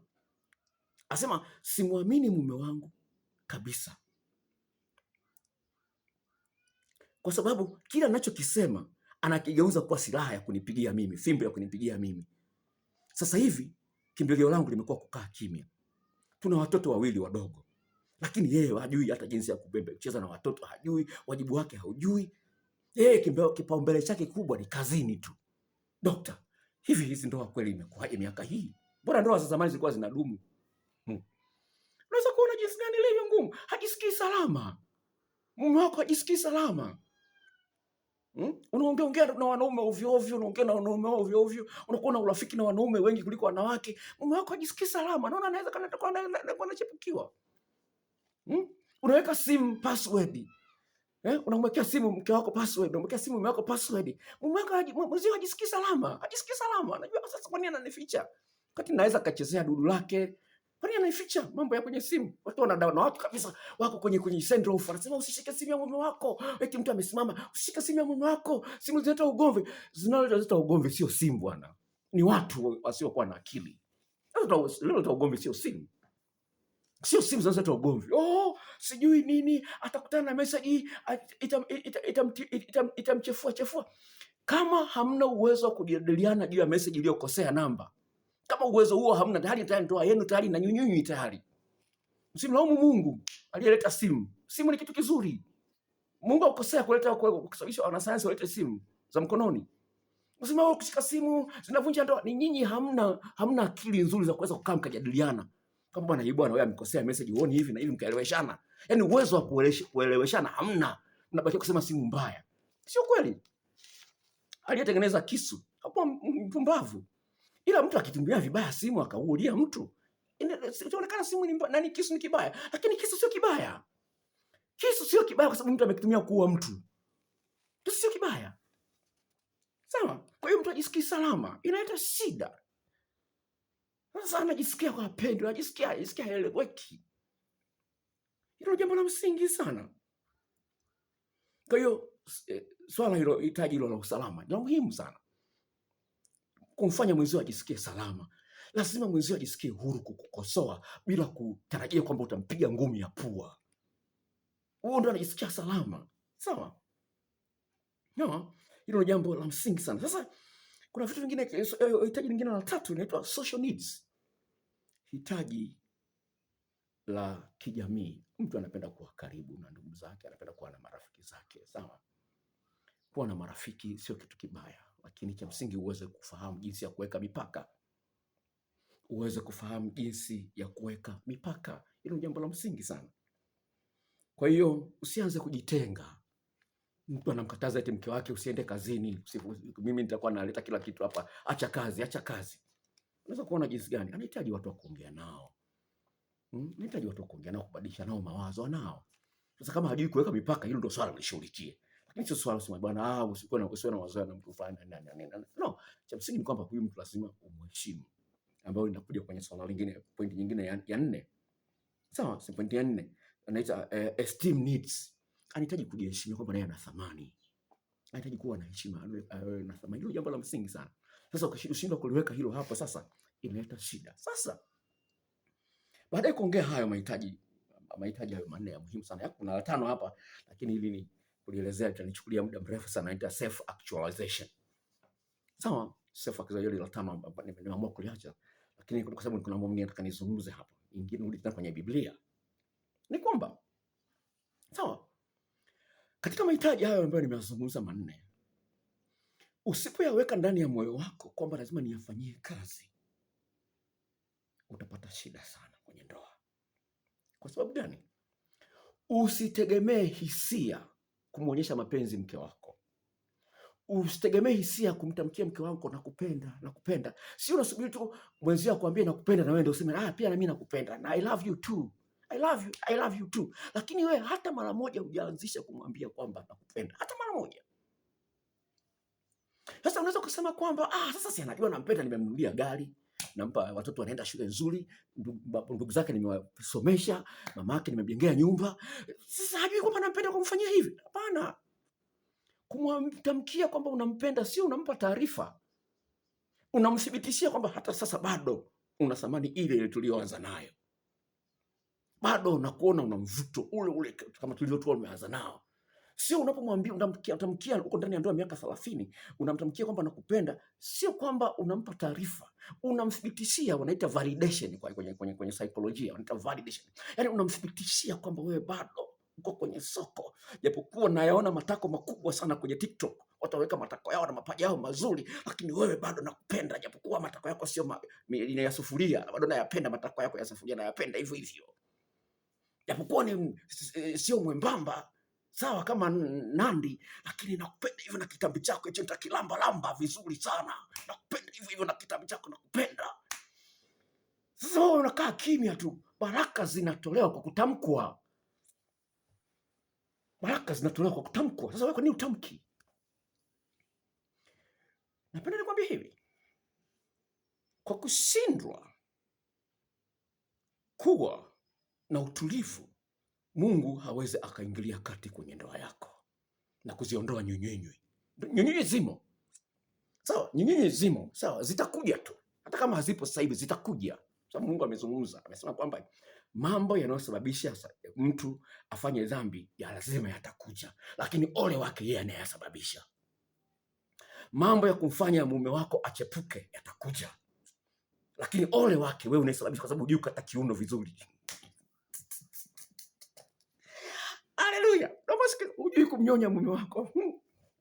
Asema simwamini mume wangu kabisa. Kwa sababu kila anachokisema anakigeuza kuwa silaha ya kunipigia mimi, fimbo ya kunipigia mimi. Sasa hivi kimbilio langu limekuwa kukaa kimya. Tuna watoto wawili wadogo, lakini yeye hajui hata jinsi ya kucheza na watoto, hajui wajibu wake, haujui. Yeye kipaumbele chake kubwa ni kazini tu. Dokta, hivi hizi ndoa kweli imekuwaje miaka hii? Mbona ndoa za zamani zilikuwa zinadumu? Unaweza kuona jinsi gani ilivyo ngumu. Hajisikii salama. Mume wako hajisikii salama. Unaongea na wanaume ovyo ovyo, unakuwa na urafiki na wanaume wengi kuliko wanawake. Mume wako hajisikii salama. Naona anaweza kana anachepukiwa. Unaweka simu password. Unamwekea simu mke wako password, unamwekea simu mume wako password. Mume wako hajisikii salama. Hajisikii salama. Anajua sasa kwa nini ananificha? Wakati naweza kachezea dudu lake. Kwa nini anaificha mambo ya kwenye simu? Watu wanadawa watu kabisa wako kwenye send off. Anasema usishike simu ya mume wako. Eti mtu amesimama, usishike simu ya mume wako. Simu zinaleta ugomvi. Zinaleta ugomvi sio simu bwana. Ni watu wasiokuwa na akili. Zinaleta ugomvi sio simu. Sio simu zinaleta ugomvi. Sijui nini, atakutana na message itamchefua. Kama hamna uwezo wa kujadiliana juu ya message iliyokosea namba, kama uwezo huo hamna, tayari ndoa yenu tayari na nyunyunyu tayari. Msimlaumu Mungu aliyeleta simu. Simu ni kitu kizuri. Mungu akukosea kusababisha wanasayansi walete simu za mkononi. Msema wao kushika simu zinavunja ndoa. Ni nyinyi hamna akili nzuri za kuweza kukaa mkajadiliana. Kama bwana wewe amekosea message uone hivi na hivi mkaeleweshana. Yaani uwezo wa kueleweshana hamna. Mnabaki kusema simu mbaya. Sio kweli. Aliyetengeneza kisu hapo mpumbavu. Ila mtu akitumia vibaya simu akaulia mtu, inaonekana simu ni kisu ni kibaya, lakini kisu sio kibaya. Kisu sio kibaya kwa sababu mtu amekitumia kuua mtu. Kisu sio kibaya. Sawa? Kwa hiyo mtu ajisikii salama, inaleta shida. Sasa anajisikia kwa pendo, anajisikia eleweki. Hilo jambo la msingi sana. Kwa hiyo swala hilo, hitaji hilo la usalama ni muhimu sana. Kumfanya mwenzio ajisikie salama. Lazima mwenzio ajisikie huru kukukosoa bila kutarajia kwamba utampiga ngumi ya pua. Huo ndo anajisikia salama. Sawa? No, hilo ni jambo la msingi sana. Sasa kuna vitu vingine, hitaji lingine la tatu inaitwa social needs. Hitaji la kijamii. Mtu anapenda kuwa karibu na ndugu zake, anapenda kuwa na marafiki zake. Sawa? Kuwa na marafiki sio kitu kibaya. Lakini cha msingi uweze kufahamu jinsi ya kuweka mipaka. Hilo ni jambo la msingi sana. Kwa hiyo usianze kujitenga. Mtu anamkataza eti mke wake usiende kazini. Mimi nitakuwa naleta kila kitu hapa. Acha kazi. Unaweza kuona jinsi gani? Anahitaji watu wa kuongea nao. Anahitaji watu wa kuongea nao, kubadilisha nao mawazo nao. Sasa kama hajui kuweka mipaka, hilo ndio swala lishughulikie. Lakini sio swala usema bwana usiwe na wazo na mtu fulani nani. No, cha msingi ni kwamba huyu mtu lazima umheshimu. Ambayo inakuja kwenye swala lingine, pointi nyingine ya 4. Sawa, si pointi ya 4. Anaita esteem needs. Anahitaji kujiheshimu kwamba naye ana thamani. Anahitaji kuwa na heshima, na thamani. Hilo jambo la msingi sana. Sasa ukishindwa kuliweka hilo hapo, sasa inaleta shida. Sasa baadaye kuongea hayo mahitaji hayo 4 ya muhimu sana. Kuna la 5 hapa, lakini hili ni kulielezea itanichukulia muda mrefu sana. Inaitwa self actualization. Sawa, self actualization la 5 nimeamua kuliacha, lakini kwa sababu kuna mambo mengi nataka nizungumze hapa. Ingine rudi tena kwenye Biblia. Ni kwamba sawa, katika mahitaji hayo ambayo nimezungumza 4, usipoyaweka ndani ya moyo wako kwamba lazima niyafanyie kazi, utapata shida sana kwenye ndoa. Kwa sababu gani? Usitegemee hisia kumuonyesha mapenzi mke wako. Usitegemee hisia kumtamkia mke wako nakupenda. Sio unasubiri tu mwenzio akwambie nakupenda na wewe ndio useme pia na mimi nakupenda na I love you too. I love you too. Lakini wewe hata mara moja hujaanzisha kumwambia kwamba nakupenda. Hata mara moja. Sasa unaweza kusema kwamba sasa si anajua nampenda, nimemnunulia gari, nampa watoto wanaenda shule nzuri, ndugu zake nimewasomesha, mama yake nimemjengea nyumba. Sasa hajui kwamba nampenda kumfanyia hivi? Hapana. Kumtamkia kwamba unampenda sio unampa taarifa, unamthibitishia kwamba hata sasa bado una thamani ile tuliyoanza nayo, bado unakuona una mvuto ule ule kama tulivyokuwa tumeanza nao. Sio unapomwambia unamtamkia uko ndani ya ndoa miaka 30, unamtamkia kwamba nakupenda, sio kwamba unampa taarifa, unamthibitishia. Wanaita validation kwenye psychology, wanaita validation. Yaani unamthibitishia kwamba wewe bado uko kwenye soko, japokuwa nayaona matako makubwa sana kwenye TikTok, watu waweka matako yao na mapaja yao mazuri, lakini wewe bado nakupenda, japokuwa matako yako sio ya sufuria, bado nayapenda matako yako ya sufuria, nayapenda hivyo hivyo, japokuwa ni sio mwembamba sawa kama Nandi, lakini nakupenda hivyo na kitambi chako hicho nitakilamba lamba vizuri sana, nakupenda hivyo hivyo na kitambi chako nakupenda. Sasa wewe unakaa kimya tu, baraka zinatolewa kwa kutamkwa. Baraka zinatolewa kwa kutamkwa. Sasa wewe kwa nini utamki? Napenda nikwambie hivi, kwa kushindwa kuwa na utulivu, Mungu hawezi akaingilia kati kwenye ndoa yako na kuziondoa nyunyenywe. Nyunyenywe zimo. Sawa, nyunyenywe zimo. Sawa, zitakuja tu. Hata kama hazipo sasa hivi zitakuja. Sababu Mungu amezungumza, amesema kwamba mambo yanayosababisha mtu afanye dhambi ya lazima yatakuja, lakini ole wake yeye anayesababisha. Mambo ya kumfanya mume wako achepuke yatakuja, lakini ole wake wewe unayesababisha, kwa sababu hujui kukata kiuno vizuri. Haleluya. Hujui kumnyonya mume wako.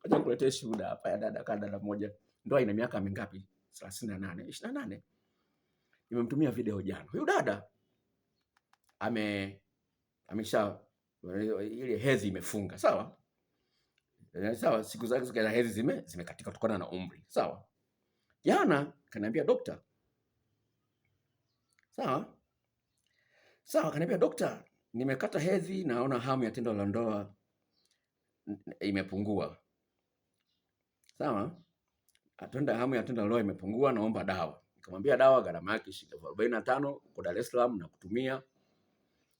Acha nikuletee shuhuda hapa ya dada moja. Ndoa ina miaka mingapi? 38, 28. Nimemtumia video jana. Huyu dada amesha ile hedhi imefunga, sawa? Sawa, siku zake za hedhi zimekatika kutokana na umri, sawa? Jana kaniambia dokta. Sawa, kaniambia dokta, nimekata hedhi, naona hamu ya tendo la ndoa imepungua. Sawa? Atenda hamu ya tendo la ndoa imepungua, naomba dawa. Nikamwambia dawa gharama yake shilingi 45 huko Dar es Salaam, na kutumia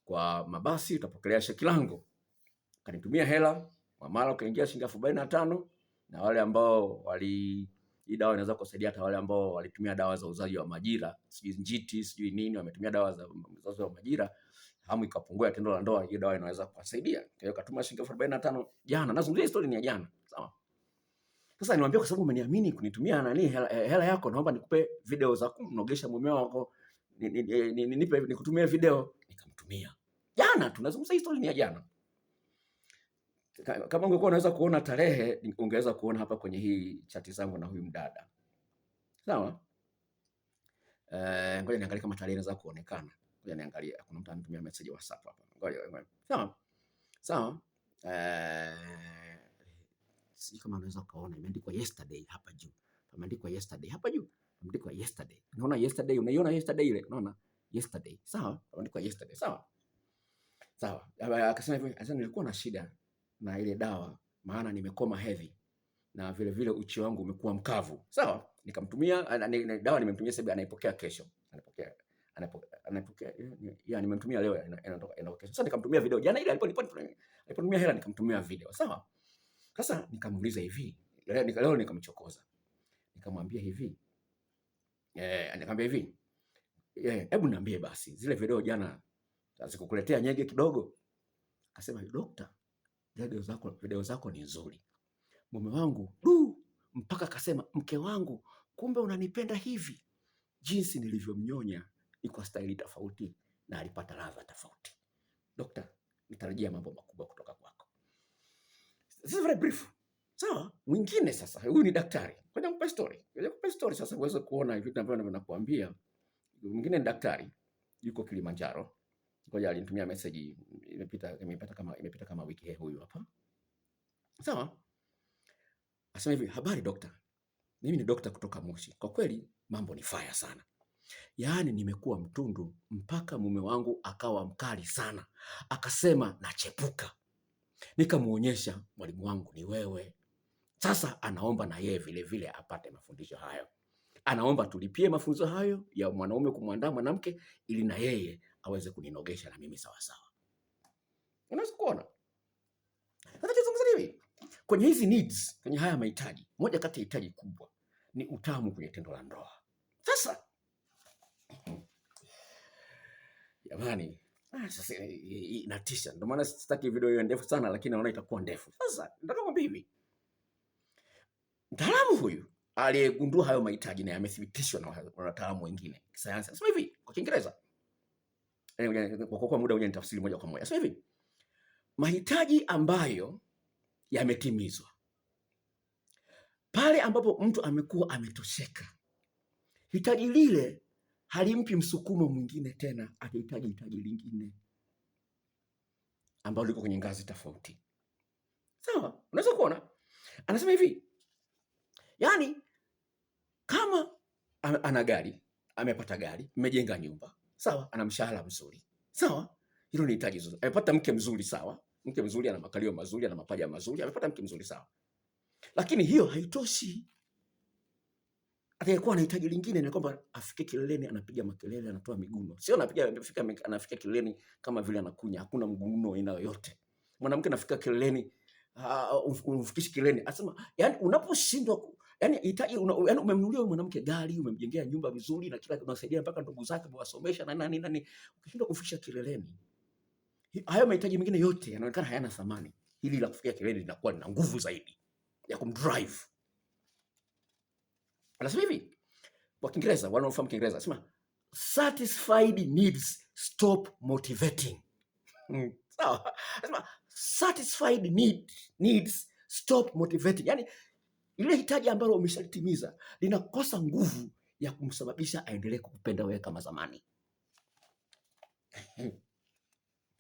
kwa mabasi utapokelea Shekilango. Kanitumia hela, mwamala ukaingia shilingi 45, na wale ambao hii dawa inaweza kusaidia hata wale ambao walitumia dawa za uzazi wa majira, sijui njiti, sijui nini, wametumia dawa za uzazi wa majira, hamu ikapungua ya tendo la ndoa, hiyo dawa inaweza kuwasaidia. Kwa hiyo katuma shilingi 45 jana. Nazungumzia story ni ya jana, sawa? Sasa niwaambia kwa sababu umeniamini kunitumia hela yako, naomba nikupe video za kumnogesha mume wako, nikutumie video. Nikamtumia jana. Tunazungumza story ni ya jana. Kama ungekuwa unaweza kuona tarehe, ungeweza kuona hapa kwenye hii chati zangu na huyu mdada. Sawa? Ngoja niangalie kama tarehe inaweza kuonekana. Ngoja niangalie, kuna mtu anitumia message WhatsApp hapa. Ngoja. Sawa? Si kama unaweza kuona imeandikwa yesterday hapa juu. Imeandikwa yesterday hapa juu. Imeandikwa yesterday. Unaona yesterday, unaiona yesterday ile? Unaona? Yesterday. Sawa? Imeandikwa yesterday. Sawa? Akasema hivi, asante, nilikuwa na shida na ile dawa, maana nimekoma hedhi na vile vile uchi wangu umekuwa mkavu. Sawa? Nikamtumia dawa, nimemtumia sasa, anaipokea kesho. Anapokea. Nimemtumia leo, inatoka kesho. Sasa nikamtumia video jana ile alipotumia hela, nikamtumia video. Sawa? Sasa nikamuuliza hivi, leo nikamchokoza. Nikamwambia hivi, nikamwambia hivi, hebu niambie basi zile video jana zikukuletea nyege kidogo? Akasema, dokta, video zako ni nzuri. Mume wangu mpaka akasema, mke wangu, kumbe unanipenda hivi. Jinsi nilivyomnyonya ni kwa staili tofauti na alipata ladha tofauti. Dokta, nitarajia mambo makubwa kutoka kwako. This is very brief. Sawa? Mwingine sasa, huyu ni daktari. Ngoja nikupe story sasa uweze kuona vitu ambavyo nakuambia. Mwingine ni daktari, yuko Kilimanjaro. Ngoja alinitumia message, imepita kama wiki hii, huyu hapa. Sawa? Asema hivi, habari dokta. Mimi ni dokta kutoka Moshi. Kwa kweli mambo ni fire sana. Yaani nimekuwa mtundu mpaka mume wangu akawa mkali sana. Akasema nachepuka. Nikamuonyesha, mwalimu wangu ni wewe. Sasa anaomba na yeye vile vile apate mafundisho hayo. Anaomba tulipie mafunzo hayo ya mwanaume kumwandaa mwanamke ili na yeye aweze kuninogesha na mimi sawa sawa. Unaweza kuona? Sasa tuzungumzie hivi. Kwenye hizi needs, kwenye haya mahitaji, moja kati ya hitaji kubwa ni utamu kwenye tendo la ndoa. Sasa jamani, sasa inatisha. Ndio maana sitaki video hiyo ndefu sana, lakini naona itakuwa ndefu. Sasa nataka kuambia hivi. Mtaalamu huyu aliyegundua hayo mahitaji na yamethibitishwa na wataalamu wengine kisayansi. Anasema hivi kwa Kiingereza. Kwa muda uje nitafsiri moja kwa moja. Anasema hivi. Mahitaji ambayo yametimizwa pale ambapo mtu amekuwa ametosheka, hitaji lile halimpi msukumo mwingine tena, atahitaji hitaji lingine ambalo liko kwenye ngazi tofauti. Sawa? Unaweza kuona? Anasema hivi. Yaani kama ana gari, amepata gari, mmejenga nyumba, sawa, ana mshahara mzuri. Sawa? Hilo ni hitaji zuri. Amepata mke mzuri, sawa. Mke mzuri, ana makalio mazuri, ana mapaja mazuri, amepata mke mzuri, sawa. Lakini hiyo haitoshi. Atakuwa anahitaji lingine, ni kwamba afike kileleni anapiga makelele, anatoa miguno. Sio anafika kileleni kama vile anakunya, hakuna mguno aina yoyote. Mwanamke anafika kileleni, umfikishi kileleni. Anasema, yani unaposhindwa, yani hitaji yani umemnunulia mwanamke gari, umemjengea nyumba vizuri na kila unasaidia mpaka ndugu zake mwasomesha na nani, ukishindwa kufikisha kileleni, hayo mahitaji mengine yote yanaonekana hayana thamani. Hili la kufikia kileleni linakuwa lina nguvu zaidi ya kumdrive. Anasema hivi kwa Kiingereza, wanaofahamu Kiingereza, anasema satisfied needs stop motivating. Sawa? Anasema satisfied needs stop motivating. Yani ile hitaji ambalo umeshalitimiza linakosa nguvu ya kumsababisha aendelee kukupenda wewe kama zamani.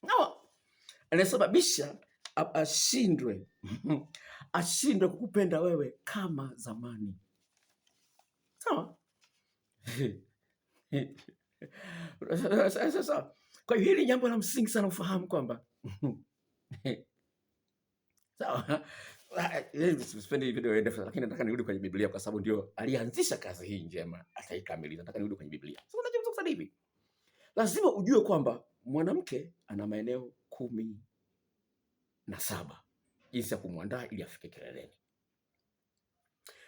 Sawa? Anasababisha ashindwe kukupenda wewe kama zamani. Sawa? Sasa kwa hiyo hili jambo la msingi sana ufahamu kwamba sawa, sipendi video ndefu, lakini nataka nirudi kwenye Biblia kwa sababu ndio alianzisha kazi hii njema, ataikamilisha. Nataka nirudi kwenye Biblia. Sasa unajua sasa hivi lazima ujue kwamba mwanamke ana maeneo 17 jinsi ya kumwandaa ili afike kileleni.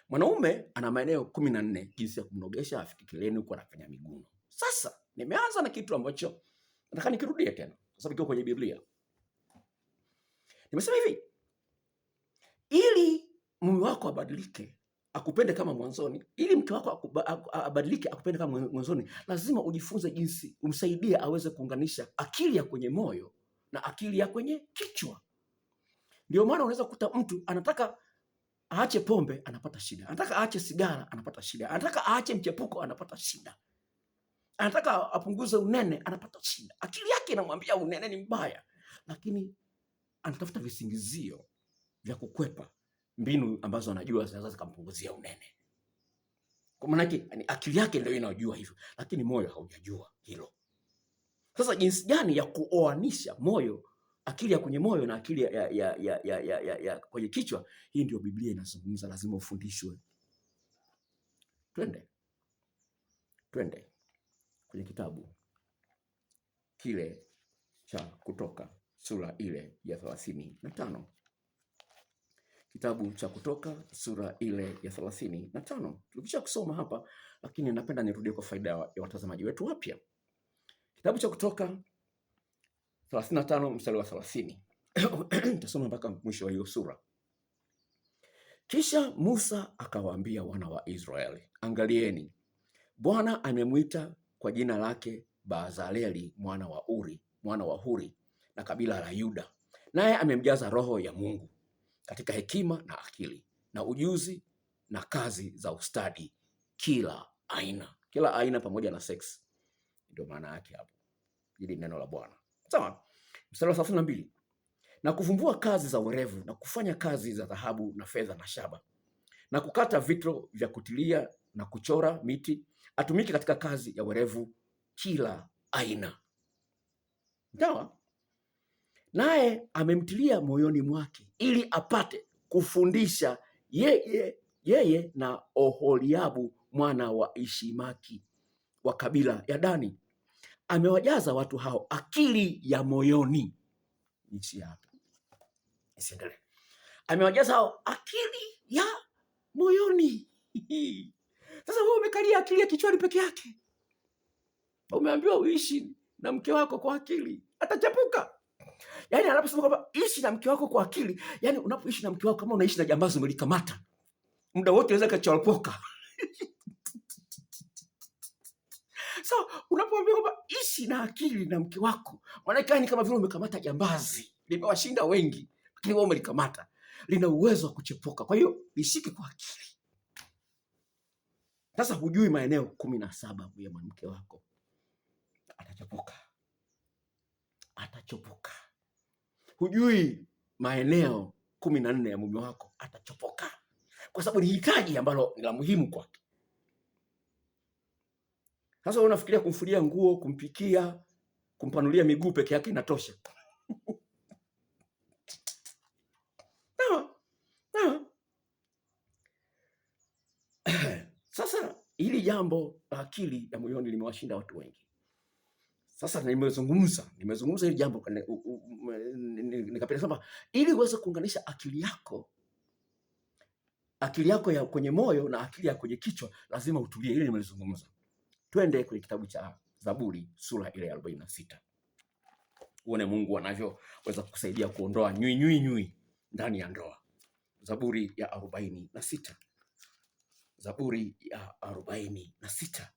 Mwanaume ana maeneo 14 jinsi ya kumnogesha afike kileleni huko anafanya miguno. Sasa nimeanza na kitu ambacho nataka nikirudie tena kwa sababu kiko kwenye Biblia. Nimesema hivi, ili mume wako abadilike, akupende kama mwanzoni, ili mke wako abadilike, akupende kama mwanzoni, lazima ujifunze jinsi umsaidie aweze kuunganisha akili ya kwenye moyo na akili ya kwenye kichwa. Ndio maana unaweza kukuta mtu anataka aache pombe, anapata shida. Anataka aache sigara, anapata shida. Anataka aache mchepuko, anapata shida. Anataka apunguze unene, anapata shida. Akili yake inamwambia unene ni mbaya, lakini anatafuta visingizio vya kukwepa mbinu ambazo anajua zinaweza zikampunguzia unene. Kwa maana yake akili yake ndio inajua hivyo, lakini moyo haujajua hilo. Sasa jinsi gani ya kuoanisha moyo, akili ya kwenye moyo na akili ya kwenye kichwa, hii ndio Biblia inazungumza, lazima ufundishwe. Twende kwenye kitabu kile cha Kutoka sura ile ya 35. Kitabu cha Kutoka sura ile ya 35. Tulikisha kusoma hapa, lakini napenda nirudie kwa faida ya watazamaji wetu wapya. Kitabu cha Kutoka 35 mstari wa 30. Nitasoma mpaka mwisho wa hiyo sura. Kisha Musa akawaambia wana wa Israeli, angalieni, Bwana amemwita kwa jina lake Bazaleli mwana wa Uri, mwana wa Huri, na kabila la Yuda, naye amemjaza roho ya Mungu katika hekima na akili na ujuzi na kazi za ustadi kila aina pamoja na sex. Ndio maana yake hapo. Hili neno la Bwana. Sawa? Mstari wa 32. Na kuvumbua kazi za werevu na kufanya kazi za dhahabu na fedha na shaba na kukata vito vya kutilia na kuchora miti, atumike katika kazi ya werevu kila aina. Sawa? Naye amemtilia moyoni mwake ili apate kufundisha yeye na Oholiabu mwana wa Ishimaki wa kabila ya Dani. Amewajaza watu hao akili ya moyoni. Nchi hapa isiendelee. Amewajaza hao akili ya moyoni. Sasa wewe umekalia akili ya kichwani peke yake. Umeambiwa uishi na mke wako kwa akili, atachapuka. Yaani anaposema kwamba ishi na mke wako kwa akili, yaani unapoishi na mke wako kama unaishi na jambazi umelikamata, muda wote unaweza kachoropoka. So unapoambiwa kwamba ishi na akili na mke wako, maana ni kama vile umekamata jambazi, limewashinda wengi, lakini wewe umelikamata, lina uwezo wa kuchepuka. Kwa hiyo lishike kwa akili. Sasa hujui maeneo 17 ya mke wako, atachopoka. Hujui maeneo 14 ya mume wako, atachopoka, kwa sababu ni hitaji ambalo ni la muhimu kwake. Sasa unafikiria kumfulia nguo, kumpikia, kumpanulia miguu peke yake inatosha? Sasa hili jambo la akili ya moyoni limewashinda watu wengi. Sasa nimezungumza hili jambo nikapenda kwamba ili uweze kuunganisha akili yako ya kwenye moyo na akili ya kwenye kichwa, lazima utulie. Ili nimezungumza. Twende kwenye kitabu cha Zaburi sura ile ya 46. Uone Mungu anavyoweza kukusaidia kuondoa nyui ndani ya ndoa. Zaburi ya 46. Zaburi ya 46.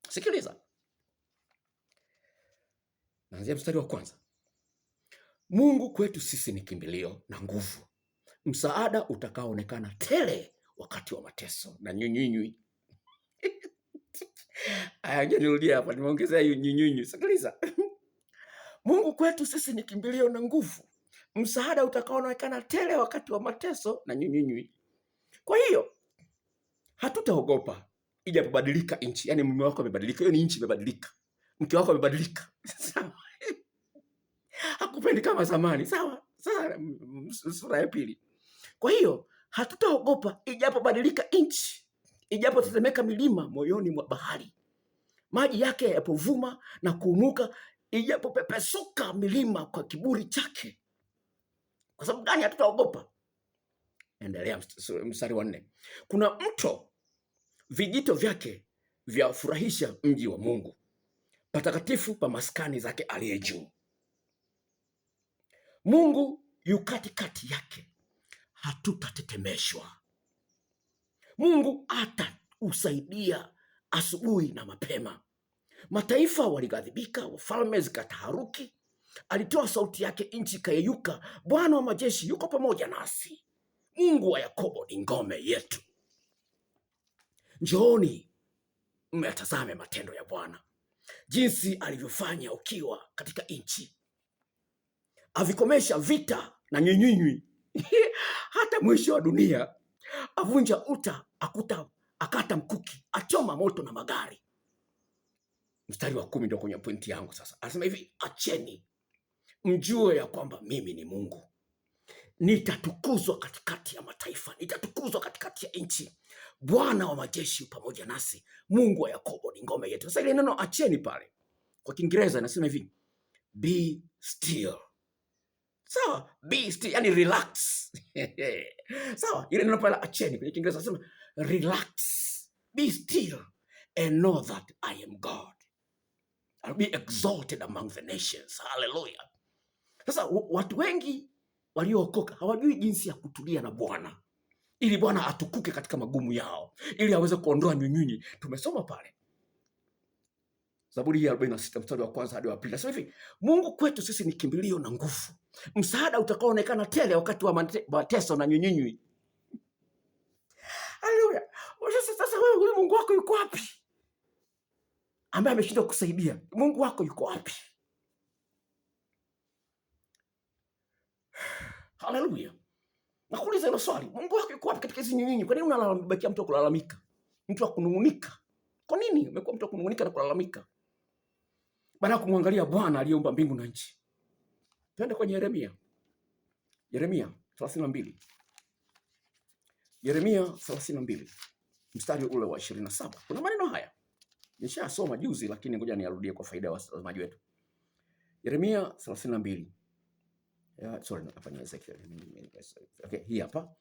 Sikiliza. Naanzia mstari wa kwanza. Mungu kwetu sisi ni kimbilio na nguvu, msaada utakaoonekana tele wakati wa mateso na nyunyunywi. Aya, nirudia hapa, nimeongezea hiyo nyunyunywi. Sikiliza. Mungu kwetu sisi ni kimbilio na nguvu, msaada utakaoonekana tele wakati wa mateso na nyunyunywi. Kwa hiyo hatutaogopa ijapobadilika nchi. Yaani mume wako amebadilika, hiyo ni nchi imebadilika. Mke wako amebadilika. Sawa. Hakupendi kama zamani. Sawa. Sura ya 2. Kwa hiyo hatutaogopa ijapobadilika nchi, ijapotetemeka milima moyoni mwa bahari, maji yake yapovuma na kuumuka, ijapopepesuka milima kwa kiburi chake. Kwa sababu gani hatutaogopa? Endelea mstari wa 4. Kuna mto, vijito vyake vyafurahisha mji wa Mungu, patakatifu pa maskani zake aliye juu. Mungu yu katikati yake, hatutatetemeshwa. Mungu atausaidia asubuhi na mapema. Mataifa walighadhibika, wafalme zikataharuki. Alitoa sauti yake, nchi ikayeyuka. Bwana wa majeshi yuko pamoja nasi. Mungu wa Yakobo ni ngome yetu. Njooni mtazame matendo ya Bwana, jinsi alivyofanya ukiwa katika nchi. Avikomesha vita na nyunyunywi hata mwisho wa dunia. Avunja uta, akata mkuki, achoma moto na magari. Mstari wa 10 ndio kwenye pointi yangu sasa. Anasema hivi, acheni mjue ya kwamba mimi ni Mungu. Nitatukuzwa katikati ya mataifa, nitatukuzwa katikati ya nchi. Bwana wa majeshi pamoja nasi, Mungu wa Yakobo ni ngome yetu. Sasa ile neno acheni pale kwa Kiingereza nasema hivi, be still. Sawa, be still, yani relax. Sawa, ile neno pale acheni kwa Kiingereza nasema relax, be still and know that I am God. I'll be exalted among the nations. Hallelujah. Sasa watu wengi waliookoka hawajui jinsi ya kutulia na Bwana, ili Bwana atukuke katika magumu yao, ili aweze kuondoa nyunyunyi. Tumesoma pale Zaburi ya 46 mstari wa kwanza hadi wa 2. Nasema hivi, Mungu kwetu sisi ni kimbilio na nguvu, msaada utakaoonekana tele wakati wa mateso na nyunyunyi. Haleluya. Sasa wewe, huyu Mungu wako yuko wapi? Ambaye ameshindwa kusaidia. Mungu wako yuko wapi? Haleluya. Nakuuliza hilo swali. Mungu wako yuko wapi katika hizi nyinyi? Kwa nini unalalamika, mtu kulalamika? Mtu akunungunika. Kwa nini umekuwa mtu akunungunika na kulalamika? Baada kumwangalia Bwana aliyeumba mbingu na nchi. Twende kwenye Yeremia 32. Yeremia 32 mstari ule wa 27. Kuna maneno haya nishasoma juzi, lakini ngoja niarudie kwa faida ya watazamaji wetu. Yeremia 32. Okay, hii hapa.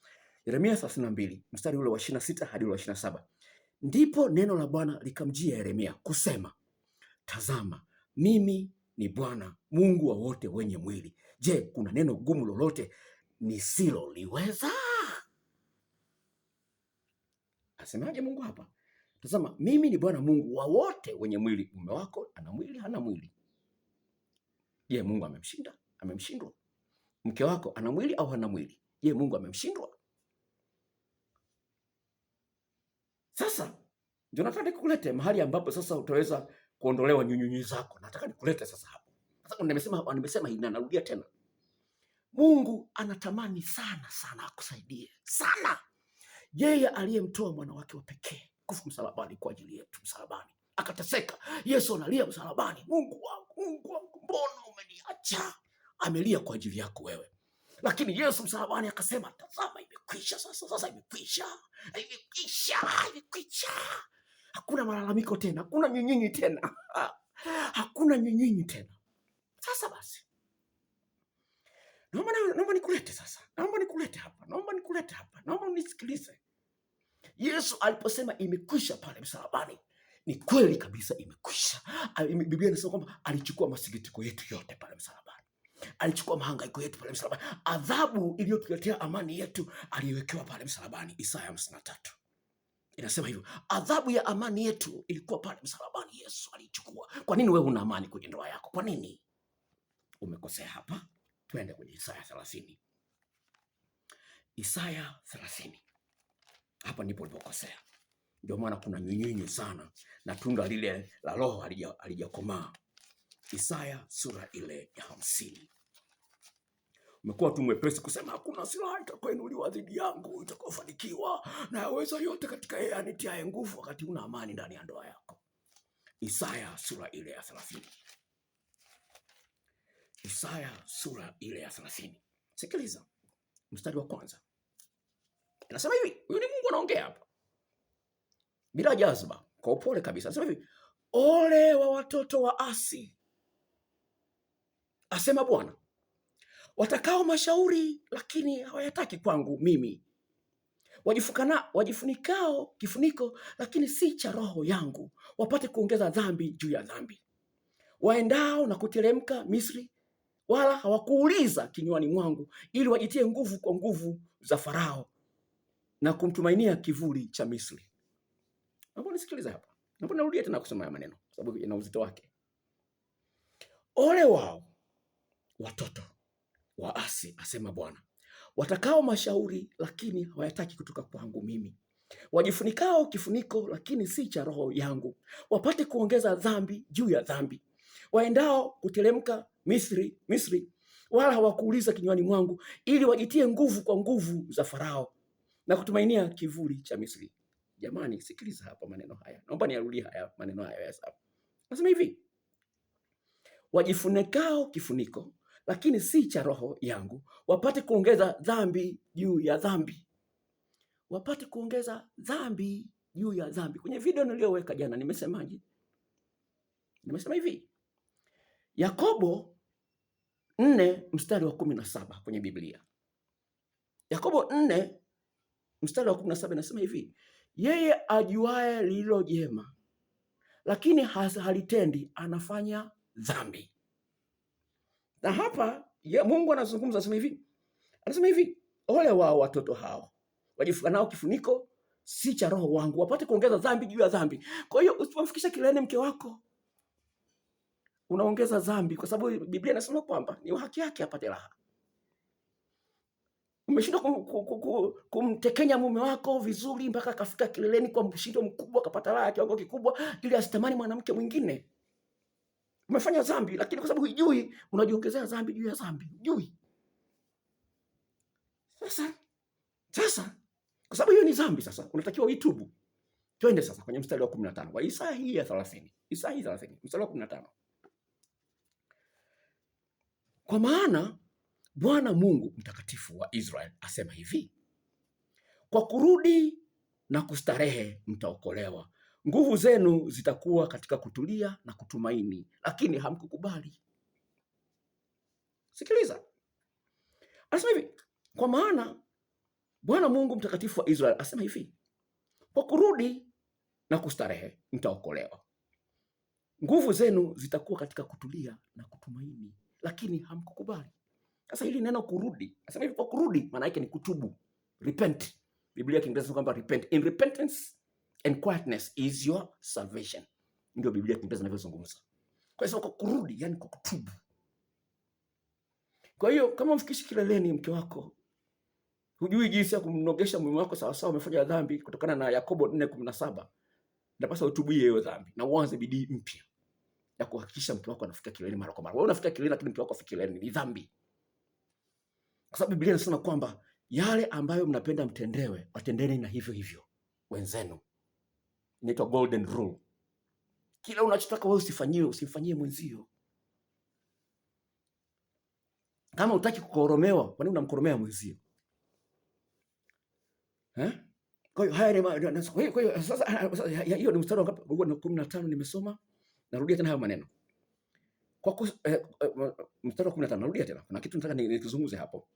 Yeremia 32 mstari ule wa 26 hadi ule wa 27. Ndipo neno la Bwana likamjia Yeremia kusema, tazama, mimi ni Bwana Mungu wa wote wenye mwili. Je, kuna neno gumu lolote nisiloliweza? Asemaje Mungu hapa? Tazama, mimi ni Bwana Mungu wa wote wenye mwili. Mume wako ana mwili, hana mwili? Je, Mungu amemshinda? Amemshindwa? Mke wako ana mwili au hana mwili? Je, Mungu amemshindwa? Sasa ndio nataka nikulete mahali ambapo sasa utaweza kuondolewa nyunyunyu zako. Nataka nikulete sasa hapo. Sasa nimesema hii na narudia tena. Mungu anatamani sana sana akusaidie. Sana. Yeye aliyemtoa mwana wake wa pekee kufa msalabani kwa ajili yetu, msalabani akateseka. Yesu analia msalabani, Mungu wangu, mbona umeniacha? Amelia kwa ajili yako wewe. Lakini Yesu msalabani akasema, tazama, imekwisha. Sasa imekwisha. Hakuna malalamiko tena, hakuna nyinyi tena. Hakuna nyinyi tena. Sasa basi, naomba nikulete sasa. Naomba nikulete hapa. Naomba unisikilize. Yesu aliposema imekwisha pale msalabani, ni kweli kabisa imekwisha. Biblia inasema kwamba alichukua masikitiko yetu yote pale msalabani. Alichukua mahangaiko yetu pale msalabani. Adhabu iliyotuletea amani yetu aliwekewa pale msalabani. Isaya 53 inasema hivyo. Adhabu ya amani yetu ilikuwa pale msalabani, Yesu alichukua. Kwa nini wewe huna amani kwenye ndoa yako? Kwa nini? Umekosea hapa. Twende kwenye Isaya 30. Isaya 30. Hapa ndipo ulipokosea. Ndio maana kuna nyinyi sana na tunda lile la Roho halijakomaa. Isaya sura ile ya 50. Umekuwa tu mwepesi kusema hakuna silaha itakayoinuliwa dhidi yangu itakayofanikiwa, na yaweza yote katika yeye anitiaye nguvu, wakati una amani ndani ya ndoa yako. Isaya sura ile ya 30. Isaya sura ile ya 30. Sikiliza mstari wa kwanza. Anasema hivi, huyu ni Mungu anaongea hapa. Bila jazba, kwa upole kabisa. Anasema hivi, ole wa watoto wa asi, asema Bwana, watakao mashauri lakini hawayataki kwangu mimi, wajifunikao kifuniko lakini si cha roho yangu, wapate kuongeza dhambi juu ya dhambi. Waendao na kuteremka Misri, wala hawakuuliza kinywani mwangu, ili wajitie nguvu kwa nguvu za Farao na kumtumainia kivuli cha Misri. Naomba nisikilize hapa. Naomba narudia tena kusema maneno sababu yana uzito wake. Ole wao watoto waasi, asema Bwana, watakao mashauri lakini hawayataki kutoka kwangu mimi, wajifunikao kifuniko lakini si cha roho yangu, wapate kuongeza dhambi juu ya dhambi. Waendao kuteremka Misri, wala hawakuuliza kinywani mwangu, ili wajitie nguvu kwa nguvu za Farao na kutumainia kivuli cha Misri. Jamani, sikiliza hapa maneno haya. Naomba nirudie haya maneno haya ya sababu. Nasema hivi, wajifunikao kifuniko lakini si cha roho yangu, wapate kuongeza dhambi juu ya dhambi. Wapate kuongeza dhambi juu ya dhambi. Kwenye video niliyoweka jana nimesemaje? Nimesema hivi, Yakobo 4 mstari wa 17 kwenye Biblia. Yakobo 4 mstari wa 17 nasema hivi, yeye ajuaye lililo jema lakini halitendi anafanya dhambi. Na hapa Mungu anazungumza, anasema hivi, ole wao watoto hao wajifunikao kifuniko si cha roho wangu, wapate kuongeza dhambi juu ya dhambi. Kwa hiyo usipomfikisha kileleni mke wako, unaongeza dhambi, kwa sababu Biblia inasema kwamba ni haki yake apate raha. Umeshindwa kumtekenya mume wako vizuri mpaka akafika kileleni kwa mshindo mkubwa, akapata raha kiwango kikubwa, ili asitamani mwanamke mwingine. Umefanya dhambi, lakini kwa sababu hujui unajiongezea dhambi juu ya dhambi. Hujui. Sasa kwa sababu hiyo ni dhambi, sasa unatakiwa uitubu. Twende sasa kwenye mstari wa 15 wa Isaya hii ya 30. Isaya 30 mstari wa 15. Kwa maana Bwana Mungu mtakatifu wa Israeli asema hivi, kwa kurudi na kustarehe mtaokolewa. Nguvu zenu zitakuwa katika kutulia na kutumaini, lakini hamkukubali. Sikiliza, anasema hivi, kwa maana Bwana Mungu mtakatifu wa Israeli asema hivi, kwa kurudi na kustarehe mtaokolewa. Nguvu zenu zitakuwa katika kutulia na kutumaini, lakini hamkukubali. Sasa hili neno kurudi, anasema hivi, kwa kurudi maana yake ni kutubu, repent. Biblia ya Kiingereza inasema kwamba repent. In repentance and quietness is your salvation. Ndio Biblia ya Kiingereza inavyozungumza. Kwa hiyo kwa kurudi, yani kwa kutubu. Kwa hiyo kama mfikishi kileleni mke wako, hujui jinsi ya kumnogesha mume wako sawa sawa, umefanya dhambi kutokana na Yakobo 4:17, napaswa utubie hiyo dhambi na uanze bidii mpya ya kuhakikisha mke wako anafikia kileleni mara kwa mara. Wewe unafikia kileleni lakini mke wako afiki kileleni, ni dhambi. Kwa sababu Biblia inasema kwamba yale ambayo mnapenda mtendewe, watendeni na hivyo hivyo wenzenu. Inaitwa golden rule. Kila unachotaka wewe usifanyiwe, usimfanyie mwenzio. Kama hutaki kukoromewa, kwa nini unamkoromea mwenzio? Kwa hiyo haya ni sasa, hiyo ni mstari wa 15 nimesoma. Narudia tena hayo maneno. Kwa mstari wa 15 narudia tena. Kuna kitu nataka nikizungumze hapo.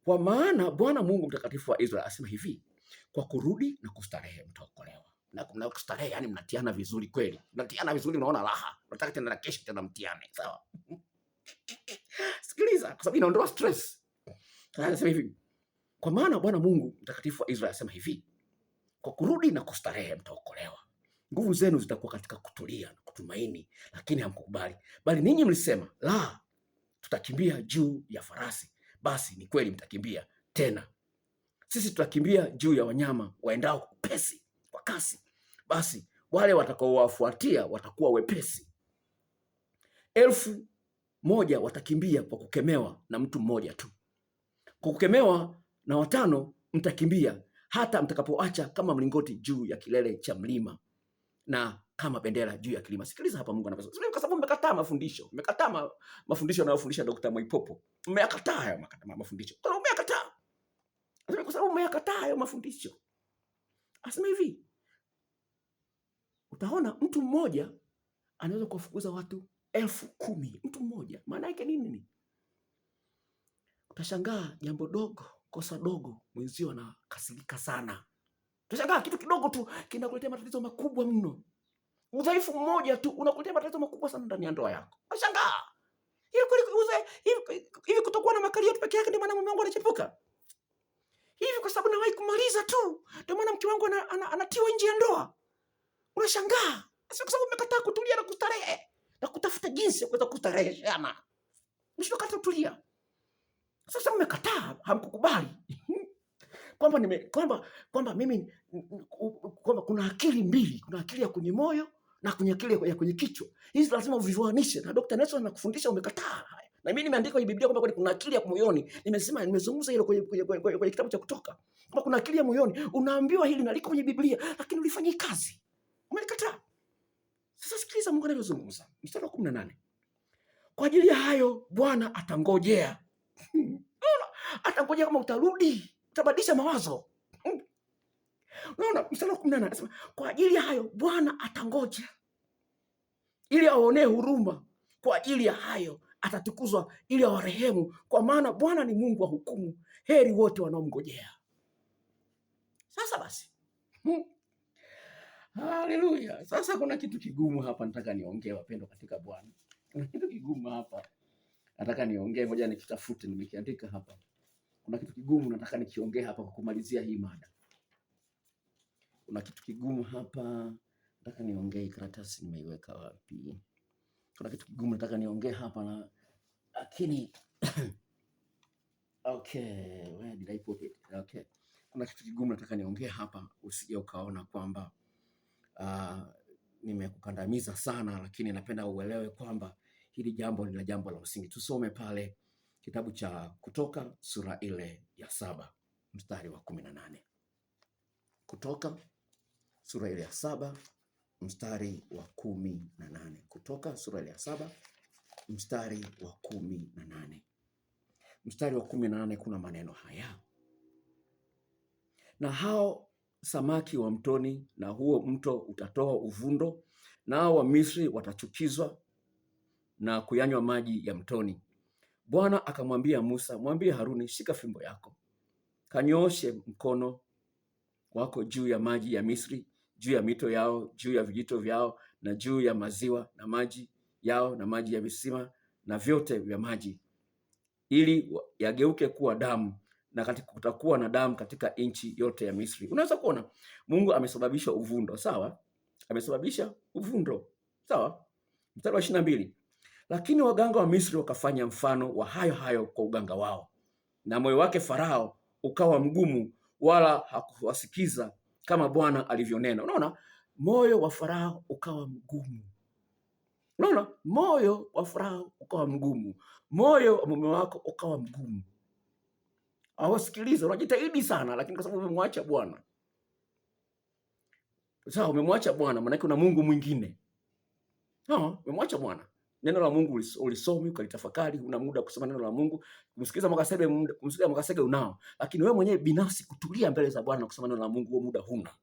Kwa maana Bwana Mungu mtakatifu wa Israeli asema hivi, kwa kurudi na kustarehe mtaokolewa. Na kustarehe yani mnatiana vizuri kweli. Mnatiana vizuri, unaona raha. Unataka tena na kesho tena mtiane, sawa? Sikiliza, kwa sababu inaondoa stress. Anasema hivi, kwa maana Bwana Mungu mtakatifu wa Israeli asema hivi, kwa kurudi na kustarehe mtaokolewa. Nguvu zenu zitakuwa katika kutulia na kutumaini, lakini hamkukubali. Bali ninyi mlisema, la, tutakimbia juu ya farasi. Basi ni kweli mtakimbia tena. Sisi tutakimbia juu ya wanyama waendao upesi kwa kasi. Basi wale watakaowafuatia watakuwa wepesi. 1,000 watakimbia kwa kukemewa na mtu mmoja tu. Kwa kukemewa na 5 mtakimbia, hata mtakapoacha kama mlingoti juu ya kilele cha mlima na kama bendera juu ya kilima. Sikiliza hapa Mungu anasema, kwa sababu mmekataa mafundisho. Mmekataa mafundisho anayofundisha Dr. Mwaipopo. Mmeyakataa hayo mafundisho. Kwa sababu mmeyakataa. Kwa sababu mmeyakataa hayo mafundisho. Asema hivi, utaona mtu mmoja anaweza kuwafukuza watu 10,000. Mtu mmoja. Maana yake nini? Utashangaa jambo dogo, kosa dogo, mwenzio anakasirika sana. Utashangaa kitu kidogo tu kinakuletea matatizo makubwa mno. Udhaifu mmoja tu unakuletea matatizo makubwa sana ndani ya ndoa yako. Utashangaa. Hivi kutokuwa na makalio tu peke yake ndio maana mume wangu anachepuka. Hivi kwa sababu nawahi kumaliza tu ndio maana mke wangu anatiwa nje ya ndoa. Unashangaa. Sio kwa sababu umekataa kutulia na kustarehe na kutafuta jinsi ya kuweza kustareheshana. Mshikata kutulia. Sasa mmekataa, hamkukubali. kwamba mimi kuna akili mbili, kuna akili ya kwenye moyo na kwenye akili ya kwenye kichwa. Hizi lazima uvivanishe. Na Dr. Nelson anakufundisha umekataa. Na mimi nimeandika kwenye Biblia kwamba kuna akili ya moyoni. Nimezungumza hilo kwenye kitabu cha Kutoka. Kwamba kuna akili ya moyoni. Unaambiwa hili na liko kwenye Biblia, lakini ulifanyii kazi. Umelikataa. Sasa sikiliza Mungu anavyozungumza. Mstari wa 18. Kwa ajili ya hayo Bwana atangojea. Atangojea kama utarudi. Utabadilisha mawazo. Unaona mstari wa 18 anasema kwa ajili ya hayo Bwana atangoja ili aonee huruma. Kwa ajili ya hayo atatukuzwa ili awarehemu, kwa maana Bwana ni Mungu wa hukumu. Heri wote wanaomngojea. Sasa basi. Haleluya. Sasa kuna kitu kigumu hapa nataka niongee, wapendwa katika Bwana. Kuna kitu kigumu hapa nataka niongee, ngoja nikitafute, nimekiandika hapa. Kuna kitu kigumu nataka nikiongee hapa kwa kumalizia hii mada. Kuna kitu kigumu hapa nataka niongee, karatasi nimeiweka wapi? Kuna kitu kigumu nataka niongee hapa na lakini okay, where did I put it? Okay. Kuna kitu kigumu nataka niongee hapa, usije ukaona kwamba nimekukandamiza sana, lakini napenda uelewe kwamba hili jambo ni jambo la msingi. Tusome pale kitabu cha Kutoka sura ile ya 7 mstari wa 18. Kutoka sura ile ya 7 mstari wa 18. Kutoka sura ile ya 7 mstari wa 18. Mstari wa 18 kuna maneno haya. na hao samaki wa mtoni, na huo mto utatoa uvundo, nao Wamisri watachukizwa na kuyanywa maji ya mtoni. Bwana akamwambia Musa, mwambie Haruni, shika fimbo yako, kanyooshe mkono wako juu ya maji ya Misri, juu ya mito yao, juu ya vijito vyao, na juu ya maziwa na maji yao, na maji ya visima na vyote vya maji, ili yageuke kuwa damu, na kutakuwa na damu katika nchi yote ya Misri. Unaweza kuona Mungu amesababisha uvundo, sawa? Amesababisha uvundo, sawa? Mstari wa 22. Lakini waganga wa Misri wakafanya mfano wa hayo hayo kwa uganga wao, na moyo wake Farao ukawa mgumu, wala hakuwasikiza kama Bwana alivyonena. Unaona, moyo wa Farao ukawa mgumu. Unaona, moyo wa Farao ukawa mgumu, moyo wa mume wako ukawa mgumu. Hawasikiliza, unajitahidi sana, lakini kwa sababu umemwacha Bwana. Sawa, umemwacha Bwana, maana una mungu mwingine. Umemwacha Bwana. Neno la Mungu ulisomi, ukalitafakari, una muda kusoma neno la Mungu, kumsikiza Mwakasege unao, lakini wewe mwenyewe binafsi kutulia mbele za Bwana na kusoma neno la Mungu, huo muda huna.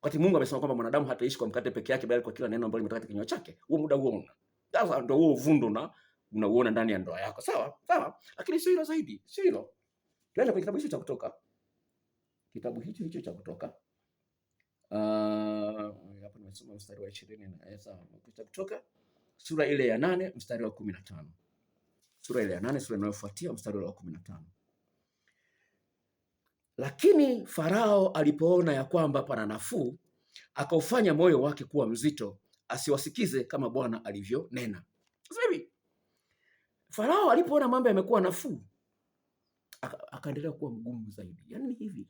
Wakati Mungu amesema kwamba mwanadamu hataishi kwa mkate peke yake, bali kwa kila neno ambalo limetoka katika kinywa chake, huo muda huo una. Sasa ndio huo uvundo na unauona ndani ya ndoa yako. Sawa? Sawa. Lakini sio hilo zaidi, sio hilo. Tuende kwa kitabu hicho cha Kutoka. Kitabu hicho cha Kutoka. Hapo nimesoma mstari wa 20 na sawa. Kutoka sura ile ya 8 mstari wa 15. Sura ile ya 8, sura inayofuatia mstari wa 15. Lakini Farao alipoona ya kwamba pana nafuu, akaufanya moyo wake kuwa mzito, asiwasikize kama Bwana alivyonena. Sasa hivi Farao alipoona mambo yamekuwa nafuu, akaendelea kuwa mgumu zaidi. Yaani hivi.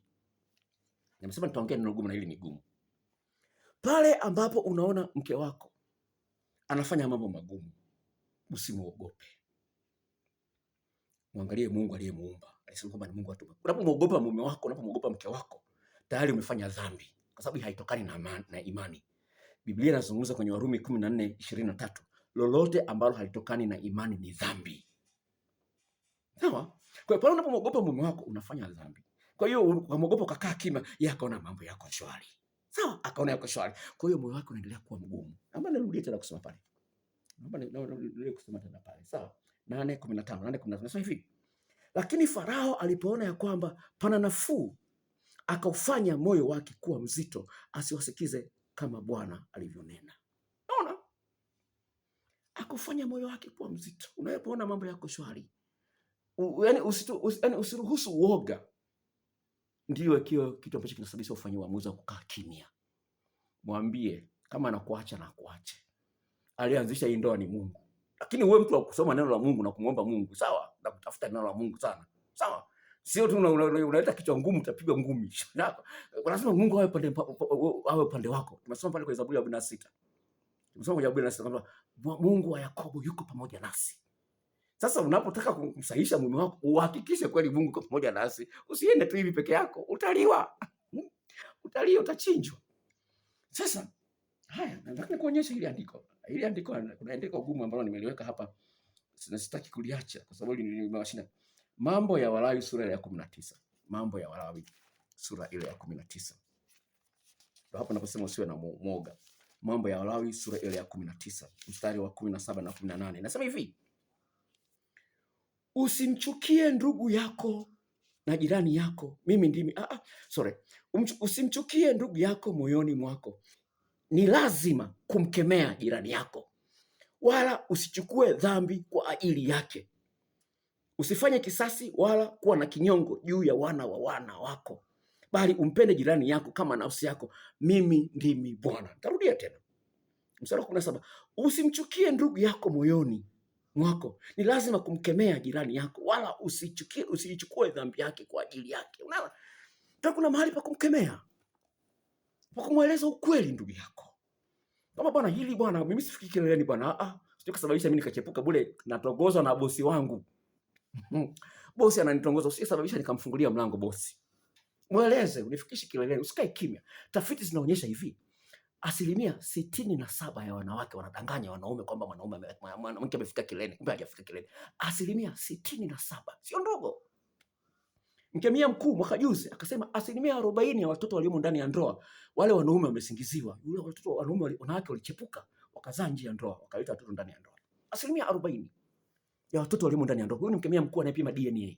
Nimesema nitaongea neno gumu na hili ni gumu. Pale ambapo unaona mke wako anafanya mambo magumu, usimuogope. Muangalie Mungu aliyemuumba. Alisema kwamba ni Mungu atupa. Unapomwogopa mume wako, unapomwogopa mke wako, tayari umefanya dhambi, kwa sababu haitokani na imani. Biblia inazungumza kwenye Warumi 14:23, lolote ambalo halitokani na imani ni dhambi. Sawa? Kwa hiyo pale unapomwogopa mume wako unafanya dhambi. Kwa hiyo unamwogopa ukakaa kimya, yeye akaona mambo yako shwari. Sawa? Akaona yako shwari. Kwa hiyo moyo wako unaendelea kuwa mgumu. Naomba nirudie tena kusema pale. Sawa? 8:15 nasema hivi. Lakini Farao alipoona ya kwamba pana nafuu, akaufanya moyo wake kuwa mzito, asiwasikize kama Bwana alivyonena. Unaona? Akufanya moyo wake kuwa mzito. Unapoona mambo yako shwari, yaani usiruhusu uoga ndio kitu ambacho kinasababisha ufanye uamuzi wa kukaa kimya. Mwambie kama anakuacha na akuache. Alianzisha hii ndoa ni Mungu. Lakini wewe mtu wa kusoma neno la Mungu na kumwomba Mungu, sawa? Na kutafuta neno la Mungu sana. Sawa? Sio tu unaleta kichwa ngumu utapigwa ngumi. Unasema Mungu awe pande wako. Tumesoma pale kwa Zaburi ya 46. Tumesoma kwa Zaburi ya 46 kwamba Mungu wa Yakobo yuko pamoja nasi. Sasa unapotaka kumsahihisha mume wako, uhakikishe kweli Mungu yuko pamoja nasi. Usiende tu hivi peke yako, utaliwa. Utachinjwa. Sasa haya, nataka nikuonyeshe hili andiko. Hili andiko kuna andiko gumu ambalo nimeliweka hapa. Sitaki kuliacha kwa sababu nimewashinda. Mambo ya Walawi sura ya 19. Mambo ya Walawi sura ile ya 19. Ndio hapo naposema usiwe na mwoga. Mambo ya Walawi sura ile ya 19, mstari wa 17 na 18. Nasema hivi: usimchukie ndugu yako na jirani yako. Usimchukie ndugu yako moyoni mwako. Ni lazima kumkemea jirani yako, wala usichukue dhambi kwa ajili yake. Usifanye kisasi wala kuwa na kinyongo juu ya wana wako, bali umpende jirani yako kama nafsi yako. Mimi ndimi Bwana. Tarudia tena. Mstari wa 17. Usimchukie ndugu yako moyoni mwako. Ni lazima kumkemea jirani yako, wala usichukue dhambi yake kwa ajili yake. Unaona? Kuna mahali pa kumkemea, pa kumweleza ukweli ndugu yako. Kama bwana, hili bwana, mimi sifiki kileleni bwana. Sio kusababisha mimi nikachepuka bure, natongozwa na bosi wangu. Bosi ananitongoza, usisababisha nikamfungulia mlango bosi. Mweleze, unifikishe kileleni, usikae kimya. Tafiti zinaonyesha hivi: 67% ya wanawake wanadanganya wanaume kwamba mwanamke amefika kileleni, kumbe hajafika kileleni. 67%, sio ndogo. Mkemia mkuu mwaka juzi akasema 40% ya watoto waliomo ndani ya ndoa, wale wanaume wamesingiziwa. Yule watoto wanawake walichepuka, wakazaa nje ya ndoa, wakaleta watoto ndani ya ndoa. 40% ya watoto waliomo ndani ya ndoa. Huyu ni mkemia mkuu anayepima DNA.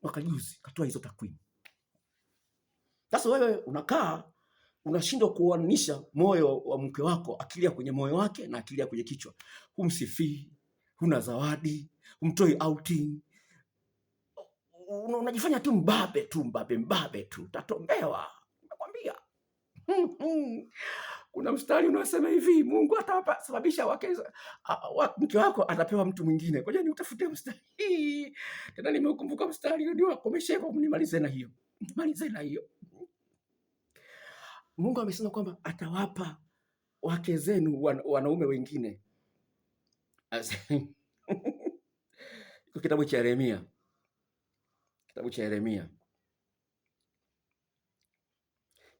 Mwaka juzi katoa hizo takwimu. Sasa wewe unakaa unashindwa kuoanisha moyo wa mke wako, akilia kwenye moyo wake na akilia kwenye kichwa. Humsifii, huna zawadi, humtoi outing. Unajifanya tu mbabe tu, utatombewa. Nakwambia. Kuna mstari unasema hivi, Mungu atawasababisha mke wako atapewa mtu mwingine. Ngoja niutafute mstari. Tena nimeukumbuka mstari ndio wakomeshe kwa nimalize na hiyo. Malize na hiyo. Mungu amesema kwamba atawapa wake zenu wanaume wengine. Kitabu cha Yeremia. Kitabu cha Yeremia.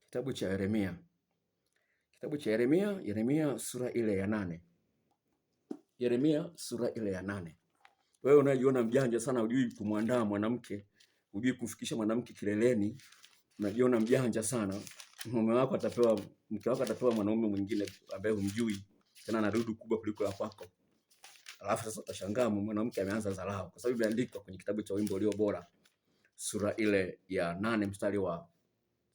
Kitabu cha Yeremia. Kitabu cha Yeremia, Yeremia sura ile ya 8. Yeremia sura ile ya 8. Wewe unajiona mjanja sana, hujui kumwandaa mwanamke, hujui kumfikisha mwanamke kileleni, unajiona mjanja sana. Mke wako atapewa mwanaume mwingine ambaye humjui, tena na dudu kubwa kuliko ya kwako. Alafu sasa utashangaa mwanamke ameanza dharau, kwa sababu imeandikwa kwenye kitabu cha Wimbo Ulio Bora sura ile ya 8 mstari wa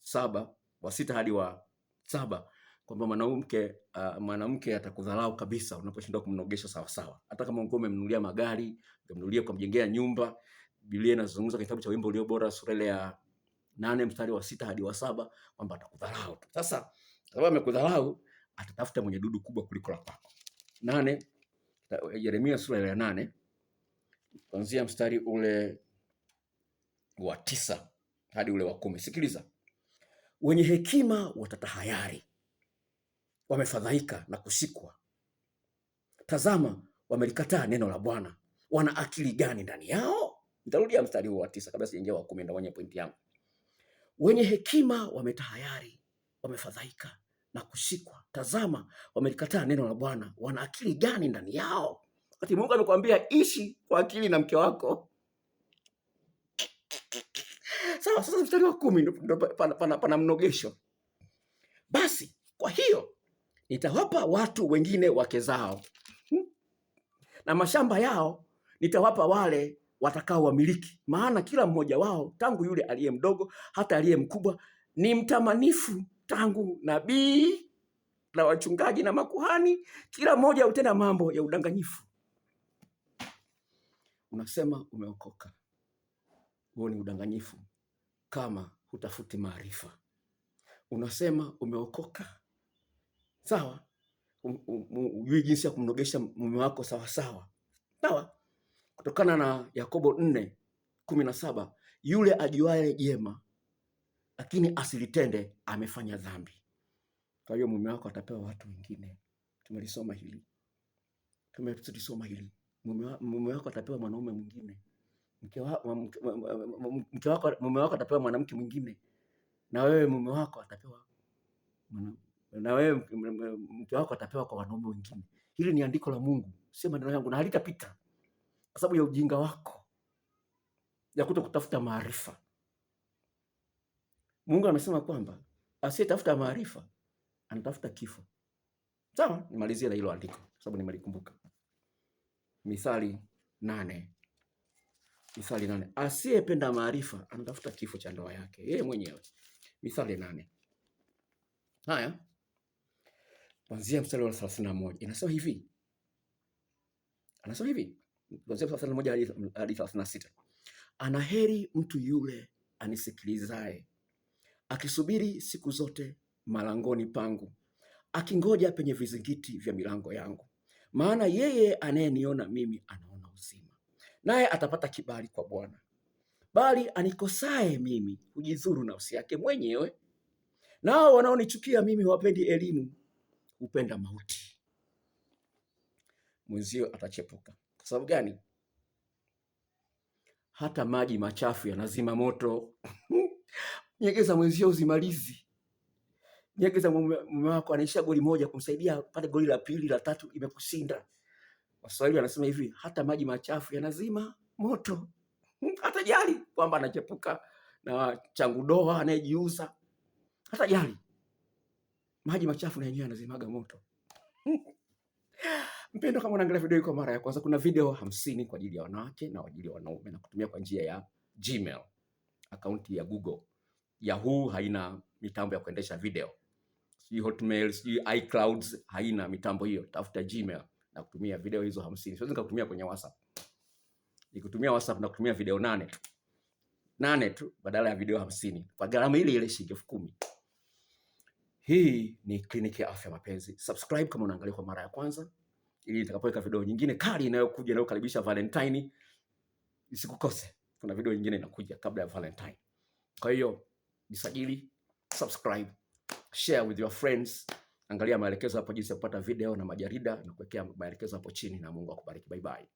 6 hadi wa 7 kwamba mwanamke atakudharau kabisa unaposhindwa kumnogesha sawa sawa. Hata kama ungome umemnunulia magari, umemnunulia kumjengea nyumba, Biblia inazungumza kitabu cha Wimbo Ulio Bora sura ile ya 8 mstari wa 6 hadi wa 7 kwamba atakudharau tu. Sasa sababu amekudharau, atatafuta mwenye dudu kubwa kuliko la kwako. Yeremia sura ile ya 8 kuanzia mstari ule wa 9 hadi ule wa 10. Sikiliza. Wenye hekima watatahayari, wamefadhaika na kushikwa. Tazama, wamelikataa neno la Bwana. Wana akili gani ndani yao? Nitarudia mstari wa 9 kabla sijaingia wa 10 ndio wenye pointi yangu. Wenye hekima wametahayari, wamefadhaika na kushikwa. Tazama, wamelikataa neno la Bwana. Wana akili gani ndani yao? Wakati Mungu amekwambia ishi kwa akili na mke wako. Sawa, sasa mstari wa 10 ndio pana mnogesho. Basi, kwa hiyo nitawapa watu wengine wake zao, na mashamba yao nitawapa wale watakao wamiliki, maana kila mmoja wao tangu yule aliye mdogo hata aliye mkubwa ni mtamanifu, tangu nabii na wachungaji na makuhani, kila mmoja hutenda mambo ya udanganyifu. Unasema umeokoka, huo ni udanganyifu kama hutafuti maarifa. Unasema umeokoka, sawa, ujui jinsi ya kumnogesha mume wako sawa sawa, sawa. Kutokana na Yakobo 4:17, yule ajuaye jema lakini asilitende amefanya dhambi. Kwa hiyo mume wako atapewa watu wengine. Tumelisoma hili. Mume wako atapewa mwanaume mwingine. Mume wako atapewa mwanamke mwingine. Na wewe mume wako atapewa mke wako atapewa kwa wanaume wengine. Hili ni andiko la Mungu, sio maneno yangu, na halitapita kwa sababu ya ujinga wako ya kutafuta maarifa. Mungu amesema kwamba asiyetafuta maarifa anatafuta kifo. Sawa, nimalizie na hilo andiko kwa sababu nimelikumbuka. Mithali 8. Asiyependa maarifa anatafuta kifo cha ndoa yake yeye mwenyewe. Mithali 8. Haya, kuanzia mstari wa 31 inasema hivi. Kuanzia 31 hadi 36. Anaheri mtu yule anisikilizaye, akisubiri siku zote malangoni pangu, akingoja penye vizingiti vya milango yangu. Maana yeye anayeniona mimi anaona uzima, naye atapata kibali kwa Bwana. Bali anikosaye mimi hujidhuru nafsi yake mwenyewe. Nao wanaonichukia mimi hawapendi elimu, hupenda mauti. Mwenzio atachepuka. Kwa sababu gani? Hata maji machafu yanazima moto. Nyegeza mwenzio uzimalizi. Nyegeza mume wako anaisha goli moja kumsaidia pale goli la pili la tatu imekushinda. Waswahili wanasema hivi, hata maji machafu yanazima moto. Hatajali kwamba anachepuka na changu doa anayejiuza. Hatajali. Maji machafu na yenyewe yanazimaga moto. Mpendwa, kama unaangalia video hii kwa mara ya kwanza, kuna video 50 kwa ajili ya wanawake na kwa ajili ya wanaume, na kutumia kwa njia ya Gmail, akaunti ya Google. Yahoo haina mitambo ya kuendesha video. Sijui Hotmail, sijui iCloud haina mitambo hiyo. Tafuta Gmail na kutumia video hizo 50. Siwezi nikakutumia kwenye WhatsApp. Nikutumia WhatsApp na kutumia video 8 tu badala ya video 50 kwa gharama ile shilingi 10,000. Hii ni Kliniki ya Afya Mapenzi. Subscribe kama unaangalia kwa mara ya kwanza, ili nitakapoweka video nyingine kali inayokuja na kukaribisha Valentine isikukose. Kuna video nyingine inakuja kabla ya Valentine. Kwa hiyo jisajili, subscribe, share with your friends. Angalia maelekezo hapo jinsi ya kupata video na majarida, na kuwekea maelekezo hapo chini, na Mungu akubariki. Bye bye.